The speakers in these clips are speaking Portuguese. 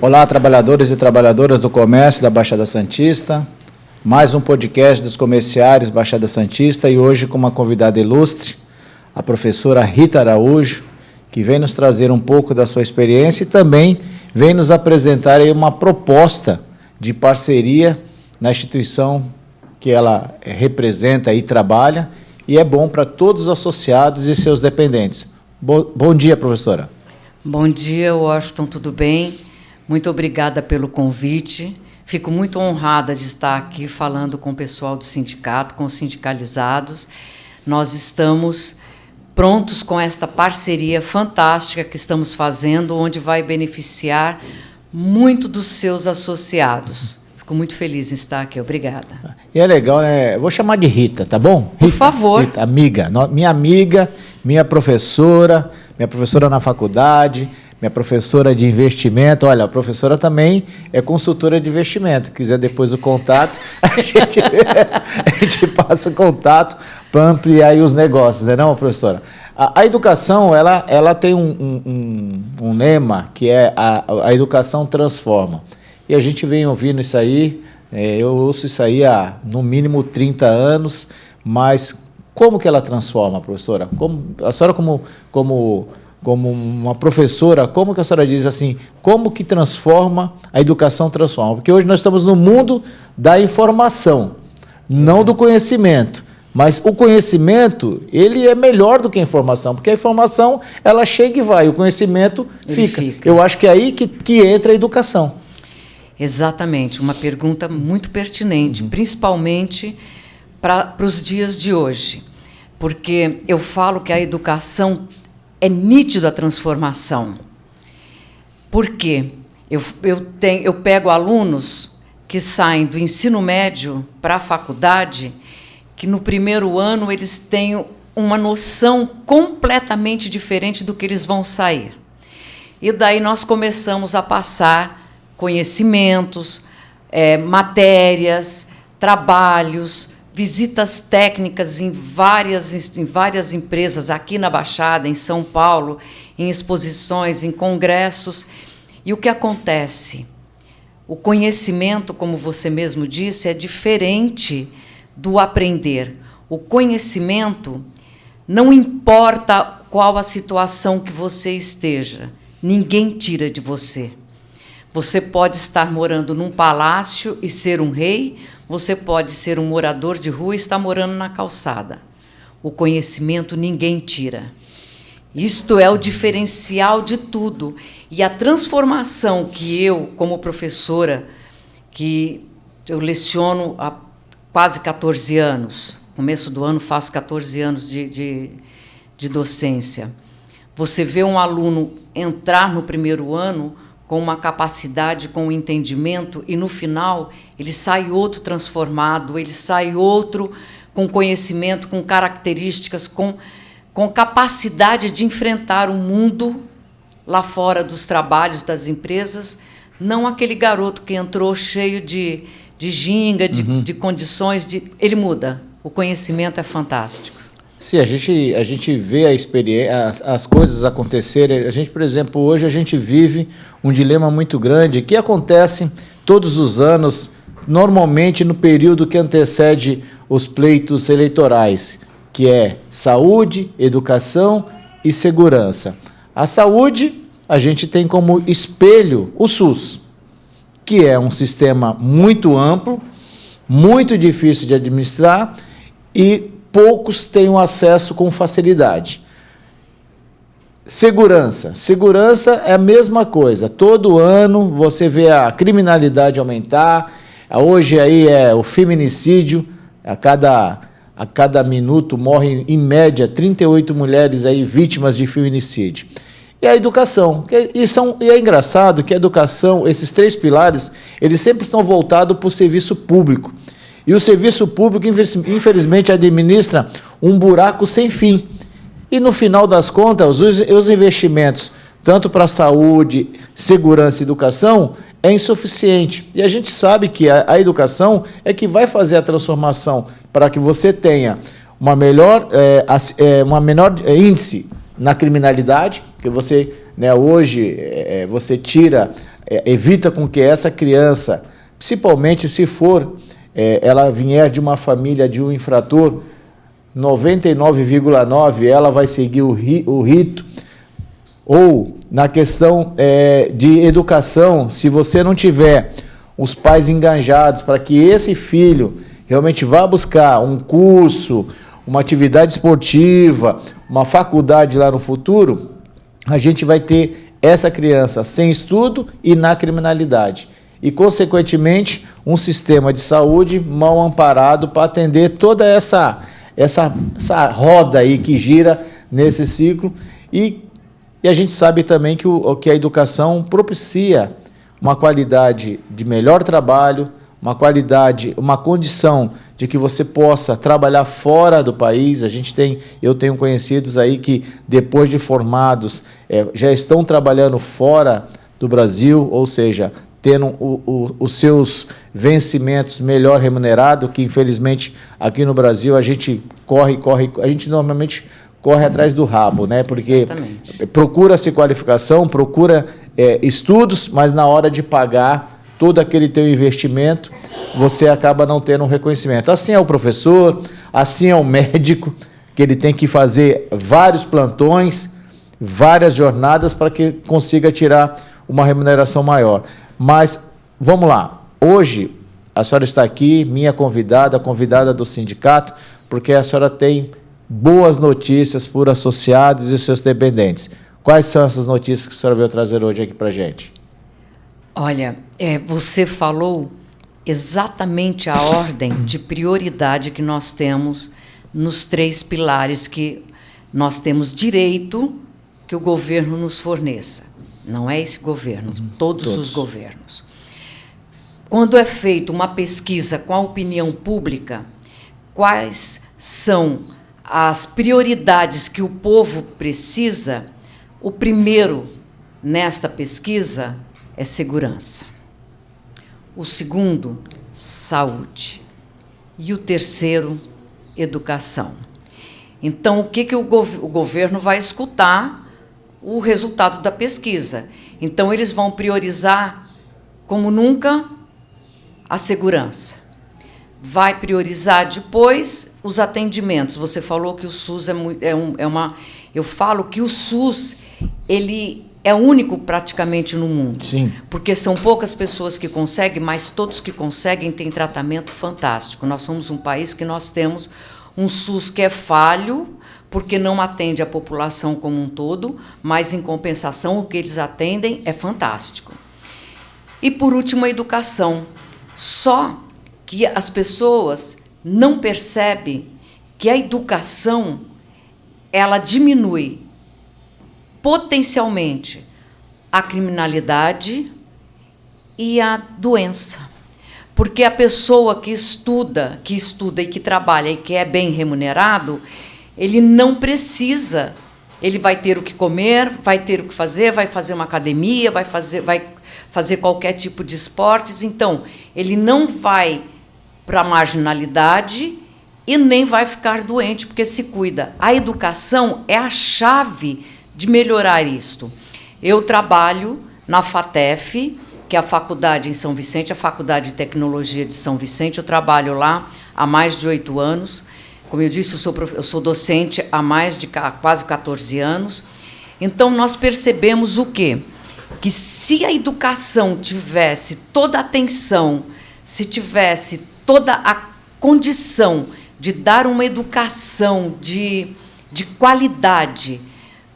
Olá, trabalhadores e trabalhadoras do comércio da Baixada Santista. Mais um podcast dos comerciários Baixada Santista e hoje com uma convidada ilustre, a professora Rita Araújo, que vem nos trazer um pouco da sua experiência e também vem nos apresentar aí uma proposta de parceria na instituição que ela representa e trabalha, e é bom para todos os associados e seus dependentes. Bom dia, professora. Bom dia, Washington, tudo bem? Muito obrigada pelo convite. Fico muito honrada de estar aqui falando com o pessoal do sindicato, com os sindicalizados. Nós estamos prontos com esta parceria fantástica que estamos fazendo, onde vai beneficiar muito dos seus associados. Fico muito feliz em estar aqui. Obrigada. E é legal, né? Vou chamar de Rita, tá bom? Rita, por favor. Rita, amiga, minha professora na faculdade, minha professora de investimento. Olha, a professora também é consultora de investimento. Se quiser depois o contato, a gente passa o contato para ampliar aí os negócios, né, não, professora? A educação, ela tem um lema que é a educação transforma. E a gente vem ouvindo isso aí, eu ouço isso aí há, no mínimo, 30 anos, mas como que ela transforma, professora? A senhora, como uma professora, como que a senhora diz assim, como que transforma, a educação transforma? Porque hoje nós estamos no mundo da informação, não do conhecimento. Mas o conhecimento, ele é melhor do que a informação, porque a informação, ela chega e vai, o conhecimento fica. Eu acho que é aí que entra a educação. Exatamente, uma pergunta muito pertinente, principalmente para os dias de hoje, porque eu falo que a educação é nítida a transformação. Por quê? Eu pego alunos que saem do ensino médio para a faculdade, que no primeiro ano eles têm uma noção completamente diferente do que eles vão sair. E daí nós começamos a passar conhecimentos, matérias, trabalhos, visitas técnicas em várias empresas aqui na Baixada, em São Paulo, em exposições, em congressos. E o que acontece? O conhecimento, como você mesmo disse, é diferente do aprender. O conhecimento, não importa qual a situação que você esteja, ninguém tira de você. Você pode estar morando num palácio e ser um rei, você pode ser um morador de rua e estar morando na calçada. O conhecimento ninguém tira. Isto é o diferencial de tudo. E a transformação que eu, como professora, que eu leciono há quase 14 anos, começo do ano faço 14 anos de docência. Você vê um aluno entrar no primeiro ano com uma capacidade, com um entendimento, e no final ele sai outro transformado, ele sai outro com conhecimento, com características, com capacidade de enfrentar o mundo lá fora dos trabalhos das empresas, não aquele garoto que entrou cheio de ginga, de condições, ele muda. O conhecimento é fantástico. Sim, a gente vê a experiência, as coisas acontecerem. A gente, por exemplo, hoje a gente vive um dilema muito grande que acontece todos os anos, normalmente no período que antecede os pleitos eleitorais, que é saúde, educação e segurança. A saúde, a gente tem como espelho o SUS, que é um sistema muito amplo, muito difícil de administrar e poucos têm o acesso com facilidade. Segurança é a mesma coisa. Todo ano você vê a criminalidade aumentar. Hoje aí é o feminicídio. A cada minuto morrem, em média, 38 mulheres aí vítimas de feminicídio. E a educação. E é engraçado que a educação, esses três pilares, eles sempre estão voltados para o serviço público. E o serviço público, infelizmente, administra um buraco sem fim. E, no final das contas, os investimentos, tanto para saúde, segurança e educação, é insuficiente. E a gente sabe que a educação é que vai fazer a transformação para que você tenha uma menor índice na criminalidade, que você, né, hoje, você tira evita com que essa criança, principalmente se for, ela vier de uma família de um infrator, 99,9% ela vai seguir o rito. Ou na questão de educação, se você não tiver os pais engajados para que esse filho realmente vá buscar um curso, uma atividade esportiva, uma faculdade lá no futuro, a gente vai ter essa criança sem estudo e na criminalidade. E, consequentemente, um sistema de saúde mal amparado para atender toda essa roda aí que gira nesse ciclo. E a gente sabe também que a educação propicia uma qualidade de melhor trabalho, uma condição de que você possa trabalhar fora do país. Eu tenho conhecidos aí que, depois de formados, já estão trabalhando fora do Brasil, ou seja, tendo os seus vencimentos melhor remunerados, que infelizmente aqui no Brasil a gente normalmente corre atrás do rabo, né? Porque procura-se qualificação, procura estudos, mas na hora de pagar todo aquele teu investimento, você acaba não tendo um reconhecimento. Assim é o professor, assim é o médico, que ele tem que fazer vários plantões, várias jornadas para que consiga tirar uma remuneração maior. Mas, vamos lá, hoje a senhora está aqui, minha convidada, a convidada do sindicato, porque a senhora tem boas notícias por associados e seus dependentes. Quais são essas notícias que a senhora veio trazer hoje aqui para a gente? Olha, você falou exatamente a ordem de prioridade que nós temos nos 3 pilares que nós temos direito que o governo nos forneça. Não é esse governo, todos os governos. Quando é feita uma pesquisa com a opinião pública, quais são as prioridades que o povo precisa, o primeiro nesta pesquisa é segurança. O segundo, saúde. E o terceiro, educação. Então, o que o governo vai escutar? O resultado da pesquisa. Então, eles vão priorizar, como nunca, a segurança. Vai priorizar depois os atendimentos. Você falou que o SUS eu falo que o SUS, ele é único praticamente no mundo. Sim. Porque são poucas pessoas que conseguem, mas todos que conseguem têm tratamento fantástico. Nós somos um país que nós temos um SUS que é falho, porque não atende a população como um todo, mas, em compensação, o que eles atendem é fantástico. E, por último, a educação. Só que as pessoas não percebem que a educação, ela diminui potencialmente a criminalidade e a doença. Porque a pessoa que estuda e que trabalha e que é bem remunerado, ele não precisa, ele vai ter o que comer, vai ter o que fazer, vai fazer uma academia, vai fazer qualquer tipo de esportes. Então, ele não vai para a marginalidade e nem vai ficar doente, porque se cuida. A educação é a chave de melhorar isto. Eu trabalho na FATEF, que é a faculdade em São Vicente, a Faculdade de Tecnologia de São Vicente. Eu trabalho lá há mais de 8 anos. Como eu disse, eu sou docente há quase 14 anos. Então, nós percebemos o quê? Que se a educação tivesse toda a atenção, se tivesse toda a condição de dar uma educação de qualidade,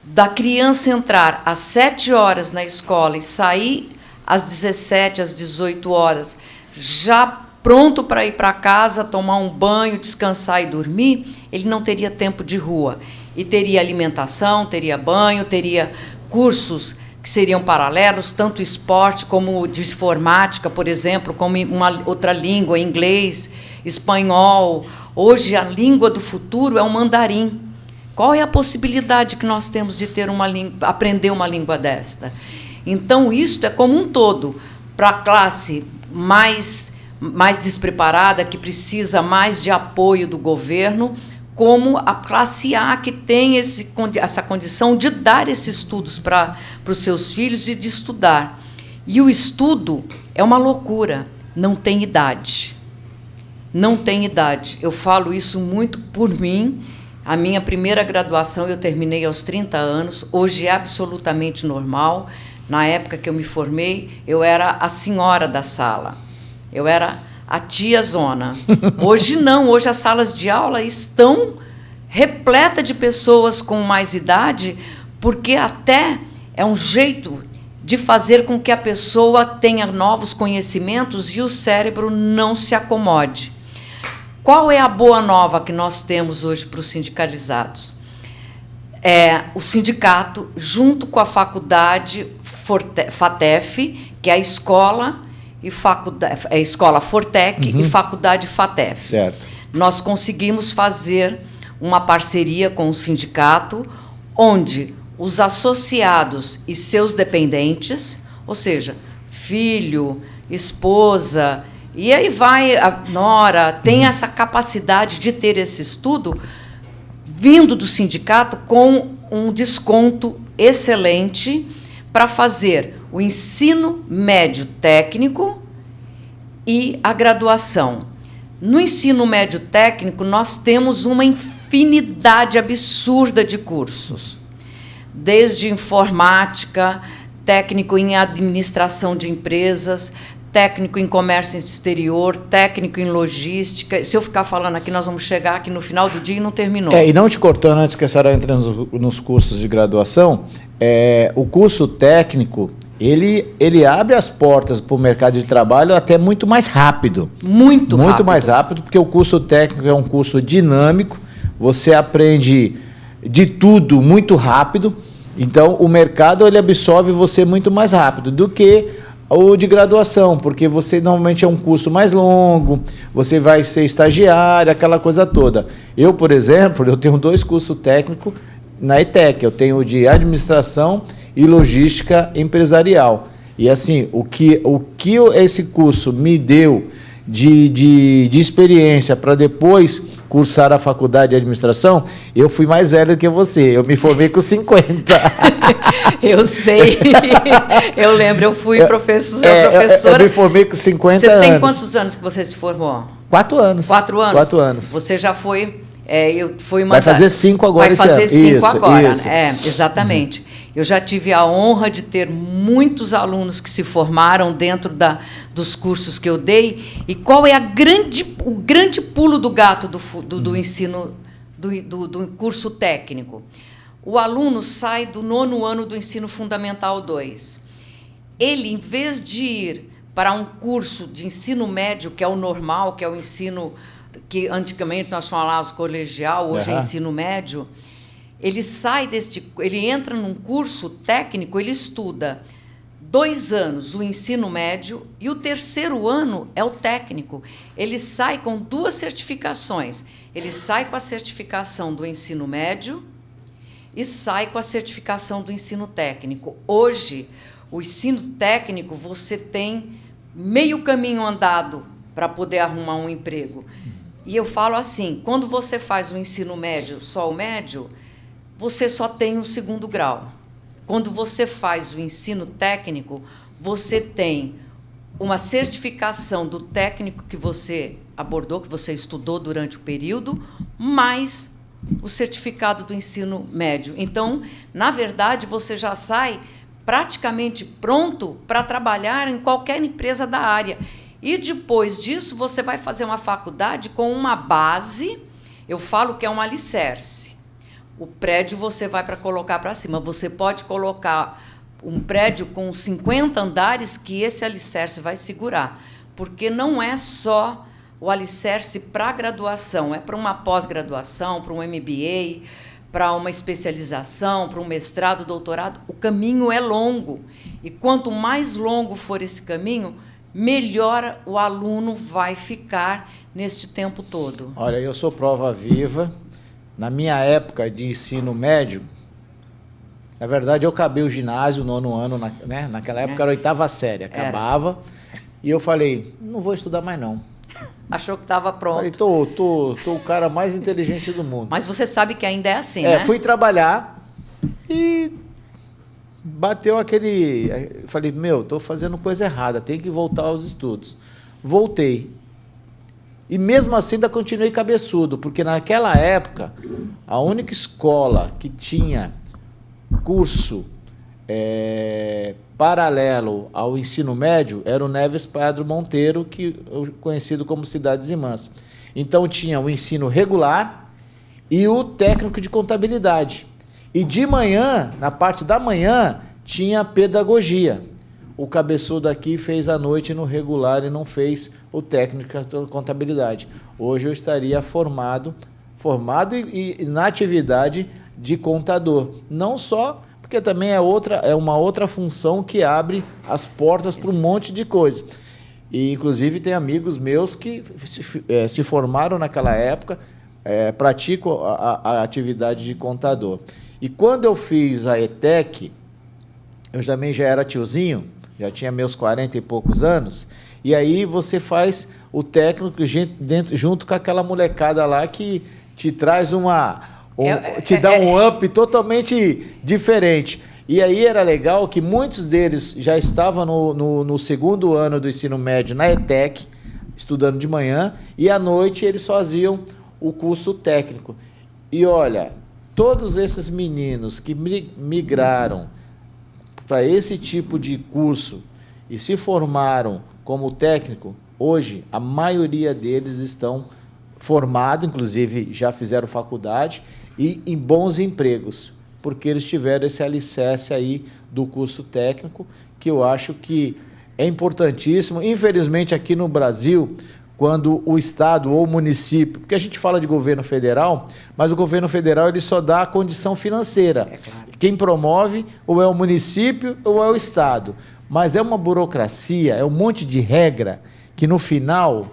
da criança entrar às 7 horas na escola e sair às 17, às 18 horas, já pronto para ir para casa, tomar um banho, descansar e dormir, ele não teria tempo de rua. E teria alimentação, teria banho, teria cursos que seriam paralelos, tanto esporte como de informática, por exemplo, como uma outra língua, inglês, espanhol. Hoje, a língua do futuro é o mandarim. Qual é a possibilidade que nós temos de ter aprender uma língua desta? Então, isto é como um todo. Para a classe mais despreparada, que precisa mais de apoio do governo, como a classe A, que tem essa condição de dar esses estudos para os seus filhos e de estudar. E o estudo é uma loucura, não tem idade. Não tem idade. Eu falo isso muito por mim. A minha primeira graduação eu terminei aos 30 anos, hoje é absolutamente normal. Na época que eu me formei, eu era a senhora da sala, eu era a tia zona. Hoje não, hoje as salas de aula estão repletas de pessoas com mais idade, porque até é um jeito de fazer com que a pessoa tenha novos conhecimentos e o cérebro não se acomode. Qual é a boa nova que nós temos hoje para os sindicalizados? O sindicato, junto com a faculdade FATEF, que é a escola, escola Fortec e faculdade FATEF. Certo. Nós conseguimos fazer uma parceria com o sindicato, onde os associados e seus dependentes, ou seja, filho, esposa, e aí vai a nora, tem essa capacidade de ter esse estudo vindo do sindicato com um desconto excelente para fazer o ensino médio técnico e a graduação. No ensino médio técnico, nós temos uma infinidade absurda de cursos, desde informática, técnico em administração de empresas, técnico em comércio exterior, técnico em logística. Se eu ficar falando aqui, nós vamos chegar aqui no final do dia e não terminou. E não te cortando antes que a senhora entre nos cursos de graduação, o curso técnico, ele abre as portas para o mercado de trabalho até muito mais rápido. Muito mais rápido, porque o curso técnico é um curso dinâmico, você aprende de tudo muito rápido, então o mercado ele absorve você muito mais rápido do que o de graduação, porque você normalmente é um curso mais longo, você vai ser estagiário, aquela coisa toda. Eu, por exemplo, eu tenho 2 cursos técnicos na ETEC, eu tenho o de administração e logística empresarial. E assim, o que esse curso me deu de experiência para depois cursar a faculdade de administração, eu fui mais velho do que você, eu me formei com 50. Eu sei, eu lembro, eu fui professora. Eu me formei com 50 anos. Você tem quantos anos que você se formou? 4 anos. 4 anos? 4 anos. Você já foi... Vai fazer 5 agora esse ano. Vai fazer 5 agora, isso. Exatamente. Eu já tive a honra de ter muitos alunos que se formaram dentro dos cursos que eu dei. E qual é o grande pulo do gato do ensino, do curso técnico? O aluno sai do 9º ano do ensino fundamental 2. Ele, em vez de ir para um curso de ensino médio, que é o normal, que é o ensino que antigamente nós falávamos colegial, hoje é ensino médio, ele entra num curso técnico, ele estuda 2 anos o ensino médio e o 3º ano é o técnico. Ele sai com 2 certificações. Ele sai com a certificação do ensino médio e sai com a certificação do ensino técnico. Hoje, o ensino técnico, você tem meio caminho andado para poder arrumar um emprego. E eu falo assim, quando você faz o ensino médio, só o médio, você só tem o 2º grau. Quando você faz o ensino técnico, você tem uma certificação do técnico que você abordou, que você estudou durante o período, mais o certificado do ensino médio. Então, na verdade, você já sai praticamente pronto para trabalhar em qualquer empresa da área. E depois disso, você vai fazer uma faculdade com uma base, eu falo que é um alicerce. O prédio você vai para colocar para cima. Você pode colocar um prédio com 50 andares que esse alicerce vai segurar. Porque não é só o alicerce para a graduação, é para uma pós-graduação, para um MBA, para uma especialização, para um mestrado, doutorado. O caminho é longo. E quanto mais longo for esse caminho, melhor o aluno vai ficar neste tempo todo. Olha, eu sou prova viva. Na minha época de ensino médio, na verdade, eu acabei o ginásio, 9º ano, né? Naquela época era 8ª série, acabava. E eu falei, não vou estudar mais não. Achou que estava pronto. Falei, tô o cara mais inteligente do mundo. Mas você sabe que ainda é assim, né? Fui trabalhar e bateu aquele... Eu falei, estou fazendo coisa errada, tenho que voltar aos estudos. Voltei. E mesmo assim ainda continuei cabeçudo, porque naquela época, a única escola que tinha curso paralelo ao ensino médio era o Neves Padre Monteiro, conhecido como Cidades Irmãs. Então tinha o ensino regular e o técnico de contabilidade. E de manhã, na parte da manhã, tinha pedagogia. O cabeçudo aqui fez à noite no regular e não fez o técnico de contabilidade. Hoje eu estaria formado e na atividade de contador. Não só, porque também é uma outra função que abre as portas para um monte de coisa. E, inclusive, tem amigos meus que se formaram naquela época, praticam a atividade de contador. E quando eu fiz a ETEC, eu também já era tiozinho, já tinha meus 40 e poucos anos, e aí você faz o técnico junto com aquela molecada lá que te traz te dá um up totalmente diferente. E aí era legal que muitos deles já estavam no segundo ano do ensino médio na ETEC, estudando de manhã, e à noite eles faziam o curso técnico. E olha, todos esses meninos que migraram para esse tipo de curso e se formaram como técnico, hoje a maioria deles estão formados, inclusive já fizeram faculdade e em bons empregos, porque eles tiveram esse alicerce aí do curso técnico, que eu acho que é importantíssimo. Infelizmente aqui no Brasil, quando o Estado ou o município, porque a gente fala de governo federal, mas o governo federal ele só dá a condição financeira. Claro. Quem promove ou é o município ou é o Estado. Mas é uma burocracia, é um monte de regra que no final,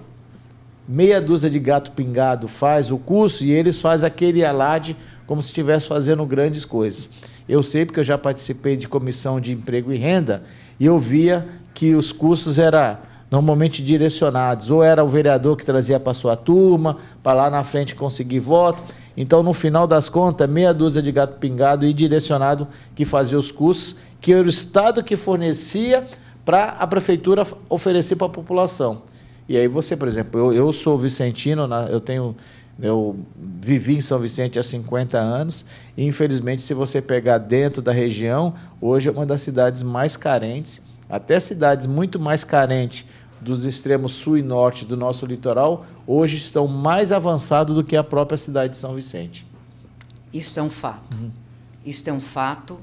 meia dúzia de gato pingado faz o curso e eles fazem aquele alarde como se estivesse fazendo grandes coisas. Eu sei porque eu já participei de comissão de emprego e renda e eu via que os cursos eram normalmente direcionados, ou era o vereador que trazia para sua turma, para lá na frente conseguir voto. Então, no final das contas, meia dúzia de gato pingado e direcionado que fazia os cursos, que era o Estado que fornecia para a prefeitura oferecer para a população. E aí você, por exemplo, eu sou vicentino, eu vivi em São Vicente há 50 anos, e infelizmente, se você pegar dentro da região, hoje é uma das cidades mais carentes, até cidades muito mais carentes dos extremos sul e norte do nosso litoral, hoje estão mais avançados do que a própria cidade de São Vicente. Isso é um fato. Isso é um fato.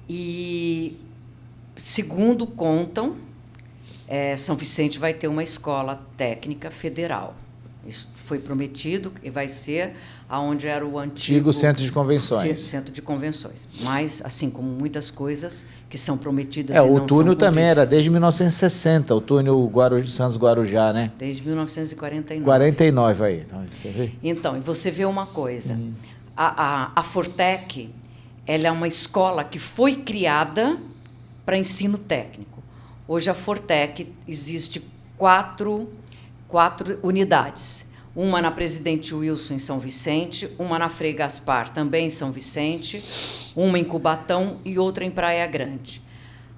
E, segundo contam, São Vicente vai ter uma escola técnica federal. Isso foi prometido e vai ser aonde era o antigo centro de convenções. Centro de convenções. Mas, assim como muitas coisas que são prometidas e não o túnel também era desde 1960, o túnel Santos-Guarujá, né? Desde 1949. 49 aí, então você vê. Então, e você vê uma coisa, a Fortec, ela é uma escola que foi criada para ensino técnico. Hoje a Fortec existe quatro unidades. Uma na Presidente Wilson, em São Vicente, uma na Frei Gaspar, também em São Vicente, uma em Cubatão e outra em Praia Grande.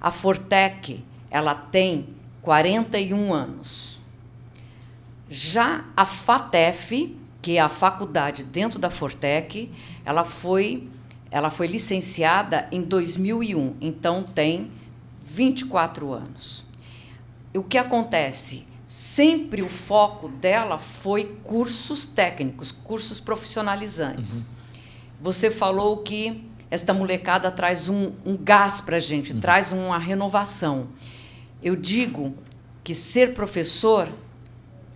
A Fortec, ela tem 41 anos. Já a FATEF, que é a faculdade dentro da Fortec, ela foi licenciada em 2001, então tem 24 anos. E o que acontece? Sempre o foco dela foi cursos técnicos, cursos profissionalizantes. Você falou que esta molecada traz um gás para a gente, traz uma renovação. Eu digo que ser professor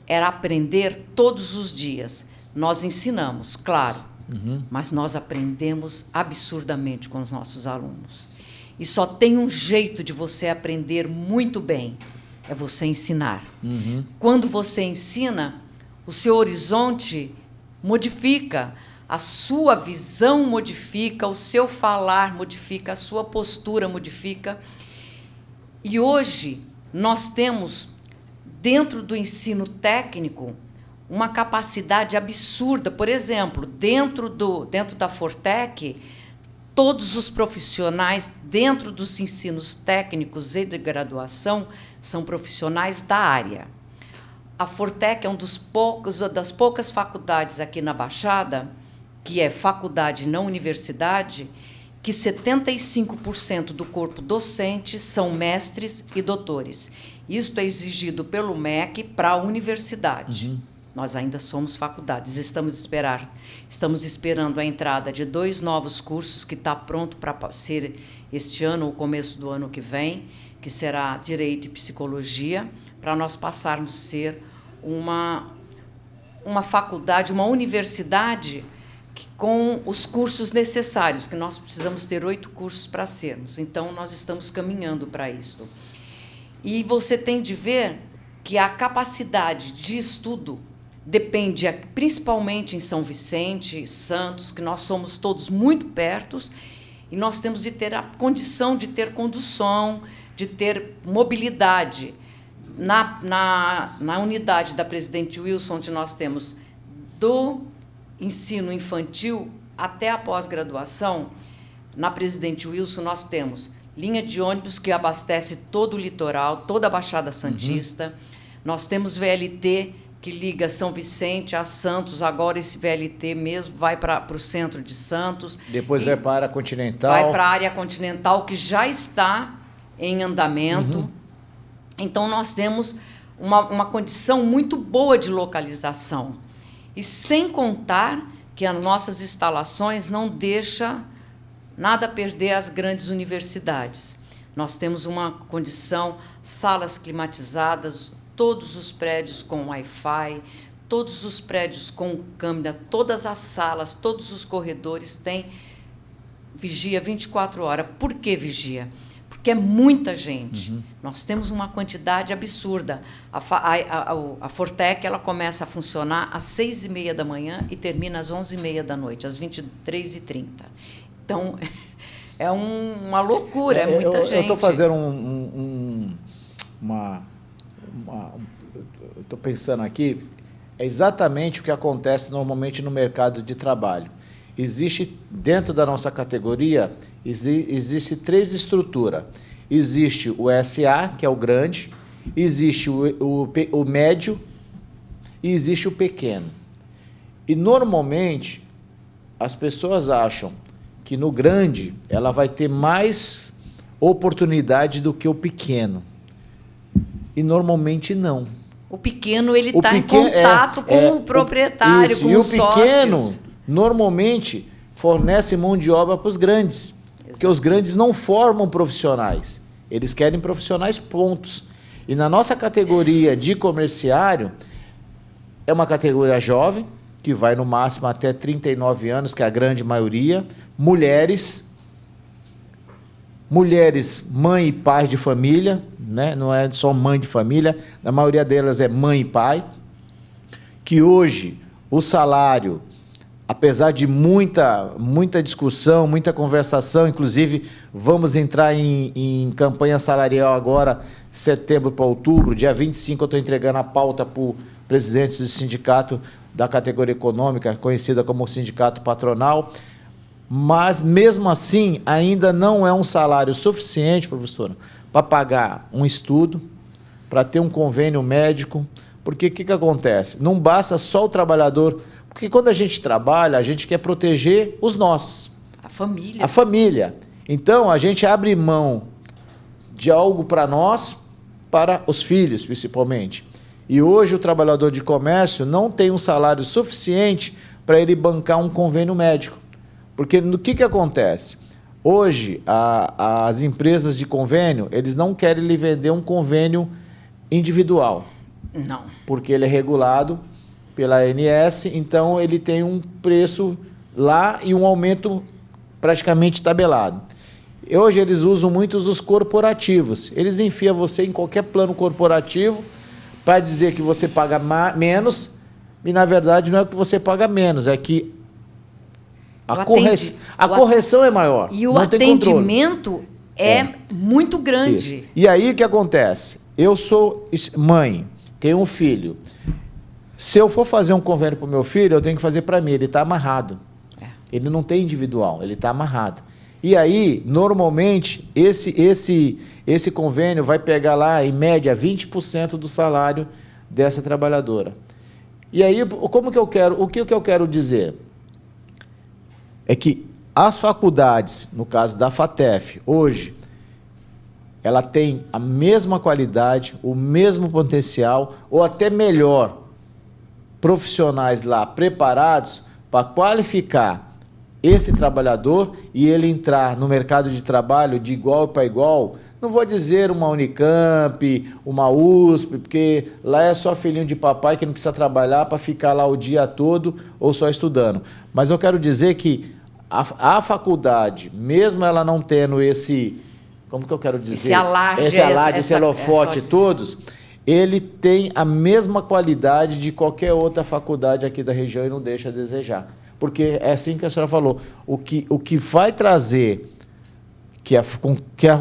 era aprender todos os dias. Nós ensinamos, claro, mas nós aprendemos absurdamente com os nossos alunos. E só tem um jeito de você aprender muito bem, é você ensinar. Quando você ensina, o seu horizonte modifica, a sua visão modifica, o seu falar modifica, a sua postura modifica. E hoje nós temos, dentro do ensino técnico, uma capacidade absurda. Por exemplo, dentro da Fortec, todos os profissionais dentro dos ensinos técnicos e de graduação são profissionais da área. A Fortec é das poucas faculdades aqui na Baixada, que é faculdade não universidade, que 75% do corpo docente são mestres e doutores. Isto é exigido pelo MEC para a universidade. Uhum. Nós ainda somos faculdades. Estamos esperando a entrada de 2 novos cursos que está pronto para ser este ano ou começo do ano que vem, que será Direito e Psicologia, para nós passarmos a ser uma faculdade, uma universidade com os cursos necessários, que nós precisamos ter 8 cursos para sermos. Então, nós estamos caminhando para isso. E você tem de ver que a capacidade de estudo depende, principalmente em São Vicente, Santos, que nós somos todos muito perto, e nós temos de ter a condição de ter condução, de ter mobilidade. Na unidade da Presidente Wilson, onde nós temos do ensino infantil até a pós-graduação, na Presidente Wilson nós temos linha de ônibus que abastece todo o litoral, toda a Baixada Santista. Uhum. Nós temos VLT que liga São Vicente a Santos. Agora esse VLT mesmo vai para o centro de Santos. Depois vai para a área continental. Vai para a área continental, que já está em andamento. Uhum. Então, nós temos uma condição muito boa de localização. E sem contar que as nossas instalações não deixam nada a perder as grandes universidades. Nós temos uma condição, salas climatizadas, todos os prédios com Wi-Fi, todos os prédios com câmera, todas as salas, todos os corredores têm vigia 24 horas. Por que vigia? Porque é muita gente. Uhum. Nós temos uma quantidade absurda. A Fortec ela começa a funcionar às 6h30 da manhã e termina às 11h30 da noite, às 23h30. Então, é uma loucura, é muita gente. Eu estou fazendo estou pensando aqui, é exatamente o que acontece normalmente no mercado de trabalho. Existe, dentro da nossa categoria, existe 3 estruturas. Existe o SA, que é o grande, existe o médio e existe o pequeno. E, normalmente, as pessoas acham que no grande ela vai ter mais oportunidade do que o pequeno. E, normalmente, não. O pequeno ele está em contato com o proprietário, isso, com os sócios. E o pequeno, normalmente, fornece mão de obra para os grandes. Exato. Porque os grandes não formam profissionais. Eles querem profissionais pontos. E na nossa categoria de comerciário, é uma categoria jovem, que vai no máximo até 39 anos, que é a grande maioria. Mulheres, mãe e pai de família, né? Não é só mãe de família, a maioria delas é mãe e pai, que hoje o salário, apesar de muita discussão, muita conversação, inclusive vamos entrar em campanha salarial agora, setembro para outubro, dia 25 eu estou entregando a pauta para o presidente do sindicato da categoria econômica, conhecida como sindicato patronal, mas mesmo assim ainda não é um salário suficiente, professora, para pagar um estudo, para ter um convênio médico, porque o que acontece? Não basta só o trabalhador, porque quando a gente trabalha, a gente quer proteger os nossos. A família. A família. Então, a gente abre mão de algo para nós, para os filhos, principalmente. E hoje o trabalhador de comércio não tem um salário suficiente para ele bancar um convênio médico. Porque o que acontece? Hoje, as empresas de convênio, eles não querem lhe vender um convênio individual. Não. Porque ele é regulado pela ANS, então ele tem um preço lá e um aumento praticamente tabelado. E hoje eles usam muito os corporativos. Eles enfiam você em qualquer plano corporativo para dizer que você paga menos, e na verdade não é que você paga menos, é que a correção é maior. E o atendimento é muito grande. Isso. E aí o que acontece? Eu sou mãe, tenho um filho. Se eu for fazer um convênio para o meu filho, eu tenho que fazer para mim. Ele está amarrado. Ele não tem individual, ele está amarrado. E aí, normalmente, esse convênio vai pegar lá, em média, 20% do salário dessa trabalhadora. E aí, o que eu quero dizer? É que as faculdades, no caso da FATEF, hoje, ela tem a mesma qualidade, o mesmo potencial, ou até melhor, profissionais lá preparados para qualificar esse trabalhador e ele entrar no mercado de trabalho de igual para igual. Não vou dizer uma Unicamp, uma USP, porque lá é só filhinho de papai que não precisa trabalhar para ficar lá o dia todo ou só estudando. Mas eu quero dizer que a faculdade, mesmo ela não tendo esse... Como que eu quero dizer? Esse alarde, esse holofote todos, ele tem a mesma qualidade de qualquer outra faculdade aqui da região e não deixa a desejar. Porque é assim que a senhora falou, o que vai trazer que a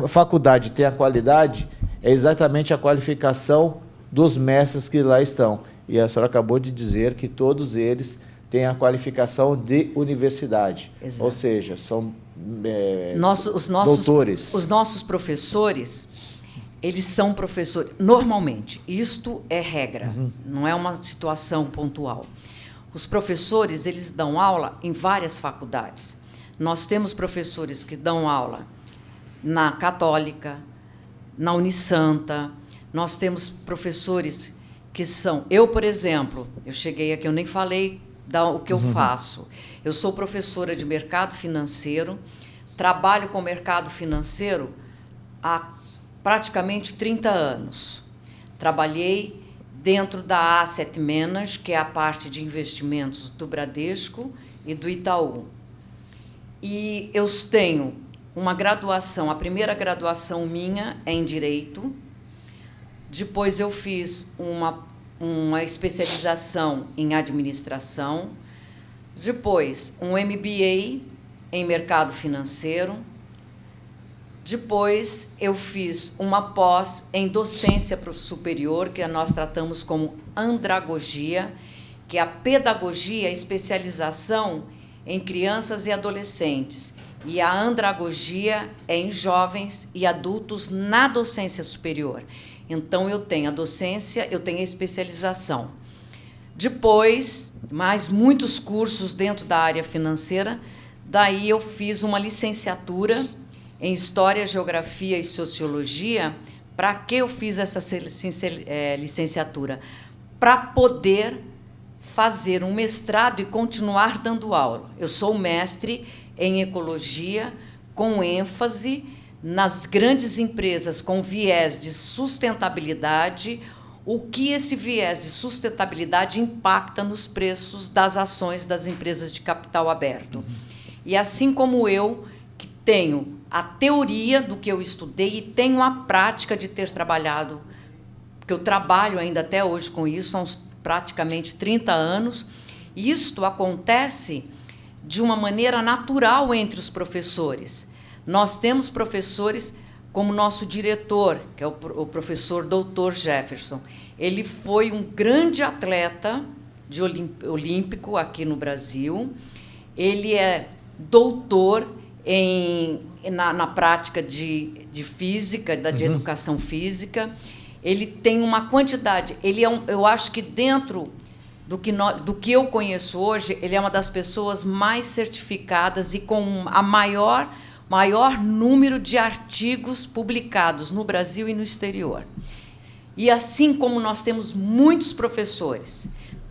faculdade tenha qualidade é exatamente a qualificação dos mestres que lá estão. E a senhora acabou de dizer que todos eles têm a qualificação de universidade. Exato. Ou seja, são doutores. Os nossos professores, eles são professores, normalmente, isto é regra, não é uma situação pontual. Os professores, eles dão aula em várias faculdades. Nós temos professores que dão aula na Católica, na Unisanta, nós temos professores que são... Eu, por exemplo, eu cheguei aqui, eu nem falei o que eu faço. Eu sou professora de mercado financeiro, trabalho com mercado financeiro há praticamente 30 anos. Trabalhei dentro da Asset Management, que é a parte de investimentos do Bradesco e do Itaú. E eu tenho uma graduação, a primeira graduação minha é em Direito, depois eu fiz uma especialização em Administração, depois um MBA em Mercado Financeiro, depois eu fiz uma pós em Docência Superior, que nós tratamos como Andragogia, que é a pedagogia, a especialização em crianças e adolescentes. E a andragogia é em jovens e adultos na docência superior. Então, eu tenho a docência, eu tenho a especialização. Depois, mais muitos cursos dentro da área financeira, daí eu fiz uma licenciatura em História, Geografia e Sociologia. Para que eu fiz essa licenciatura? Para poder fazer um mestrado e continuar dando aula. Eu sou mestre em Ecologia, com ênfase nas grandes empresas com viés de sustentabilidade, o que esse viés de sustentabilidade impacta nos preços das ações das empresas de capital aberto. E assim como eu, que tenho a teoria do que eu estudei e tenho a prática de ter trabalhado, porque eu trabalho ainda até hoje com isso, há uns praticamente 30 anos, e isto acontece de uma maneira natural entre os professores. Nós temos professores como nosso diretor, que é o professor Dr. Jefferson. Ele foi um grande atleta de olímpico aqui no Brasil. Ele é doutor na prática de física, de educação física. Ele tem uma quantidade... eu acho que dentro do que eu conheço hoje, ele é uma das pessoas mais certificadas e com a maior número de artigos publicados no Brasil e no exterior. E assim como nós temos muitos professores,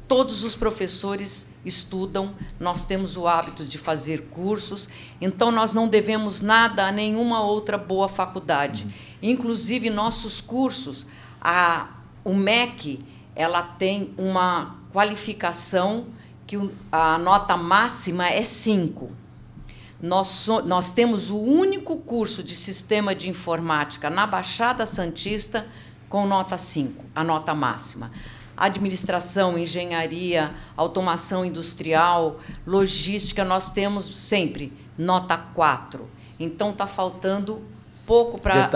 todos os professores estudam, nós temos o hábito de fazer cursos, então nós não devemos nada a nenhuma outra boa faculdade. Inclusive, nossos cursos, o MEC, ela tem uma qualificação que a nota máxima é 5. Nós temos o único curso de Sistema de Informática na Baixada Santista com nota 5, a nota máxima. Administração, engenharia, automação industrial, logística, nós temos sempre nota 4. Então, está faltando pouco para...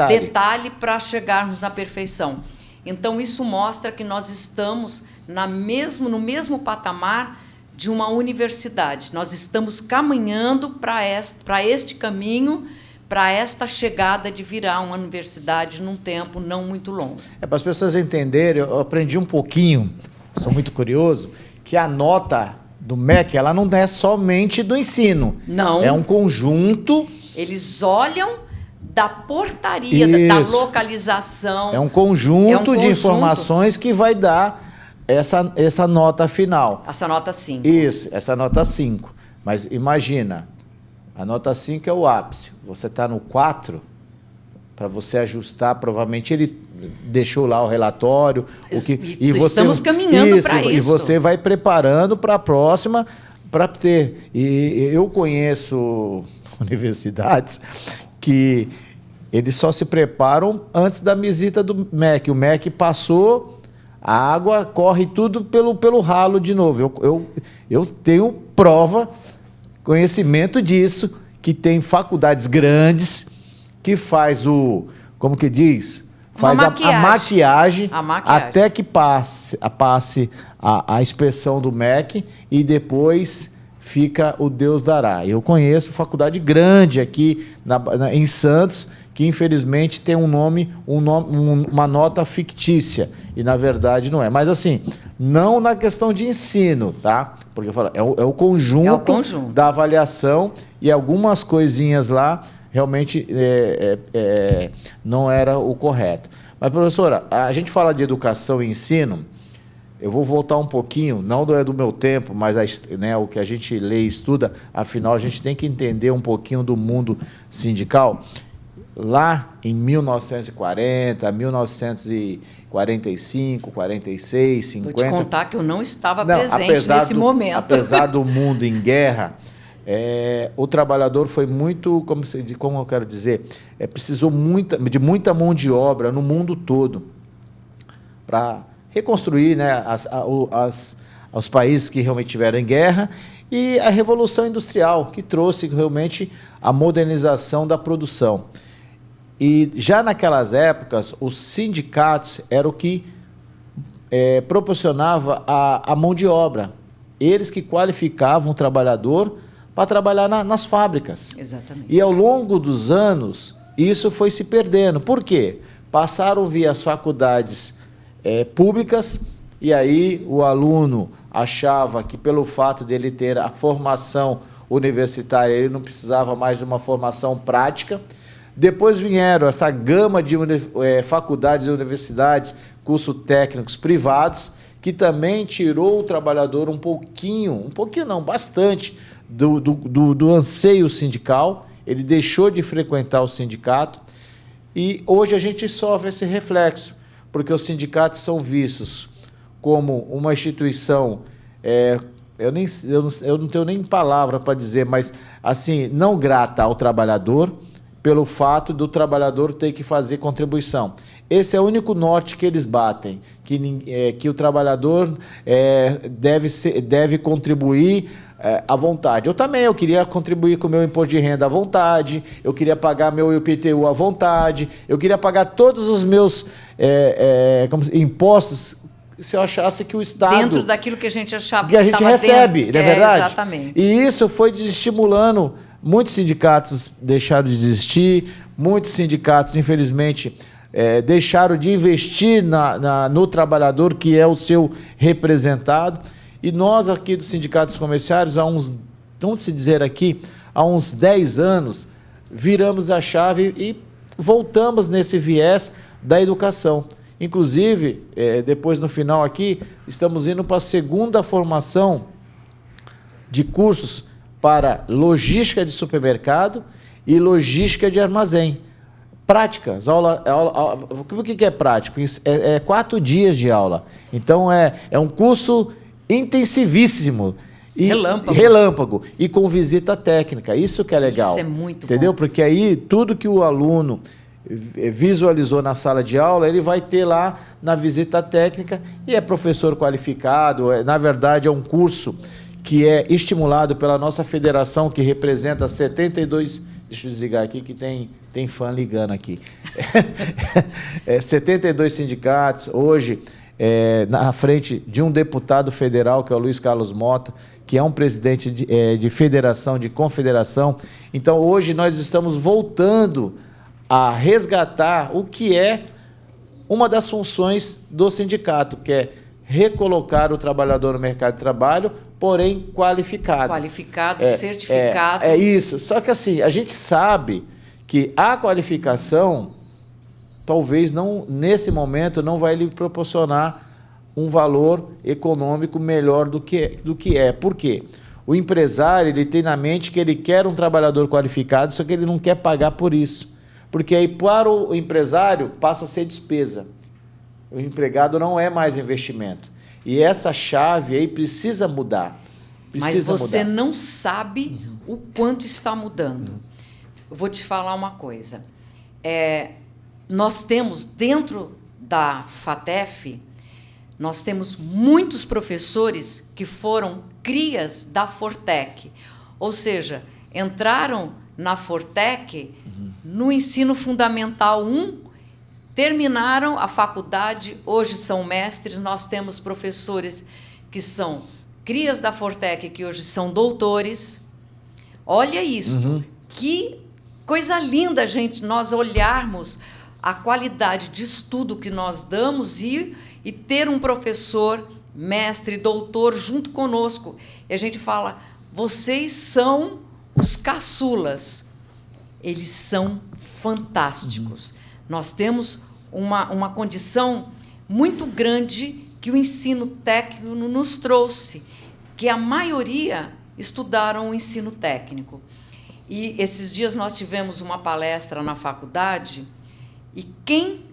Detalhe para chegarmos na perfeição. Então, isso mostra que nós estamos no mesmo patamar de uma universidade. Nós estamos caminhando para este caminho, para esta chegada de virar uma universidade num tempo não muito longo. Para as pessoas entenderem, eu aprendi um pouquinho, sou muito curioso, que a nota do MEC, ela não é somente do ensino. Não. É um conjunto. Eles olham da portaria, da localização. É um conjunto de informações que vai dar essa nota final. Essa nota 5. Isso, essa nota 5. Mas imagina, a nota 5 é o ápice. Você está no 4, para você ajustar, provavelmente ele deixou lá o relatório. Estamos caminhando para isso. E você vai preparando para a próxima, para ter. E eu conheço universidades que eles só se preparam antes da visita do MEC. O MEC passou, a água corre tudo pelo ralo de novo. Eu tenho prova, conhecimento disso, que tem faculdades grandes que faz como que diz? Faz a maquiagem até que passe a inspeção do MEC e depois fica o Deus dará. Eu conheço faculdade grande aqui em Santos, que infelizmente tem uma nota fictícia, e na verdade não é. Mas assim, não na questão de ensino, tá? Porque eu falo, é o conjunto da avaliação, e algumas coisinhas lá realmente não era o correto. Mas, professora, a gente fala de educação e ensino. Eu vou voltar um pouquinho, não é do meu tempo, mas o que a gente lê e estuda, afinal, a gente tem que entender um pouquinho do mundo sindical. Lá em 1940, 1945, 46, 50... Vou te contar que eu não estava presente nesse momento. Apesar do mundo em guerra, o trabalhador foi muito, como eu quero dizer, precisou de muita mão de obra no mundo todo para reconstruir, né, os países que realmente tiveram em guerra, e a Revolução Industrial, que trouxe realmente a modernização da produção. E já naquelas épocas, os sindicatos eram o que proporcionava a mão de obra. Eles que qualificavam o trabalhador para trabalhar nas fábricas. Exatamente. E ao longo dos anos, isso foi se perdendo. Por quê? Passaram via as faculdades públicas, e aí o aluno achava que pelo fato dele ter a formação universitária, ele não precisava mais de uma formação prática. Depois vieram essa gama de faculdades e universidades, cursos técnicos privados, que também tirou o trabalhador um pouquinho não, bastante, do anseio sindical. Ele deixou de frequentar o sindicato, e hoje a gente sofre esse reflexo, porque os sindicatos são vistos como uma instituição, eu não tenho nem palavra para dizer, mas assim, não grata ao trabalhador, pelo fato do trabalhador ter que fazer contribuição. Esse é o único norte que eles batem, que o trabalhador deve contribuir à vontade. Eu queria contribuir com o meu imposto de renda à vontade, eu queria pagar meu IPTU à vontade, eu queria pagar todos os meus impostos, se eu achasse que o Estado... Dentro daquilo que a gente achava que a gente recebe, não é verdade? Exatamente. E isso foi desestimulando. Muitos sindicatos deixaram de existir, muitos sindicatos, infelizmente, deixaram de investir no trabalhador, que é o seu representado. E nós aqui dos sindicatos comerciários, vamos se dizer aqui, há uns 10 anos, viramos a chave e voltamos nesse viés da educação. Inclusive, depois no final aqui, estamos indo para a segunda formação de cursos para logística de supermercado e logística de armazém. Práticas. O que é prático? 4 dias de aula. Então, é um curso intensivíssimo. Relâmpago. E com visita técnica. Isso que é legal. Isso é muito entendeu? bom. Porque aí, tudo que o aluno visualizou na sala de aula, ele vai ter lá na visita técnica, e é professor qualificado. Na verdade, é um curso que é estimulado pela nossa federação, que representa 72... Deixa eu desligar aqui, que tem fã ligando aqui. 72 sindicatos. Hoje, na frente de um deputado federal, que é o Luiz Carlos Mota, que é um presidente de federação, de confederação. Então, hoje nós estamos voltando a resgatar o que é uma das funções do sindicato, que é recolocar o trabalhador no mercado de trabalho, porém qualificado. Qualificado, certificado. É isso. Só que assim, a gente sabe que a qualificação, talvez não, nesse momento, não vai lhe proporcionar um valor econômico melhor do que é. Por quê? O empresário, ele tem na mente que ele quer um trabalhador qualificado, só que ele não quer pagar por isso. Porque aí para o empresário passa a ser despesa. O empregado não é mais investimento. E essa chave aí precisa mudar. Mas você não sabe o quanto está mudando. Eu vou te falar uma coisa. Nós temos dentro da FATEF, nós temos muitos professores que foram crias da Fortec, ou seja, entraram na Fortec no ensino fundamental 1, terminaram a faculdade, hoje são mestres. Nós temos professores que são crias da Fortec, que hoje são doutores. Olha isto, que coisa linda, gente, nós olharmos a qualidade de estudo que nós damos e ter um professor, mestre, doutor junto conosco. E a gente fala, vocês são os caçulas. Eles são fantásticos. Nós temos uma condição muito grande que o ensino técnico nos trouxe, que a maioria estudaram o ensino técnico. E esses dias nós tivemos uma palestra na faculdade e quem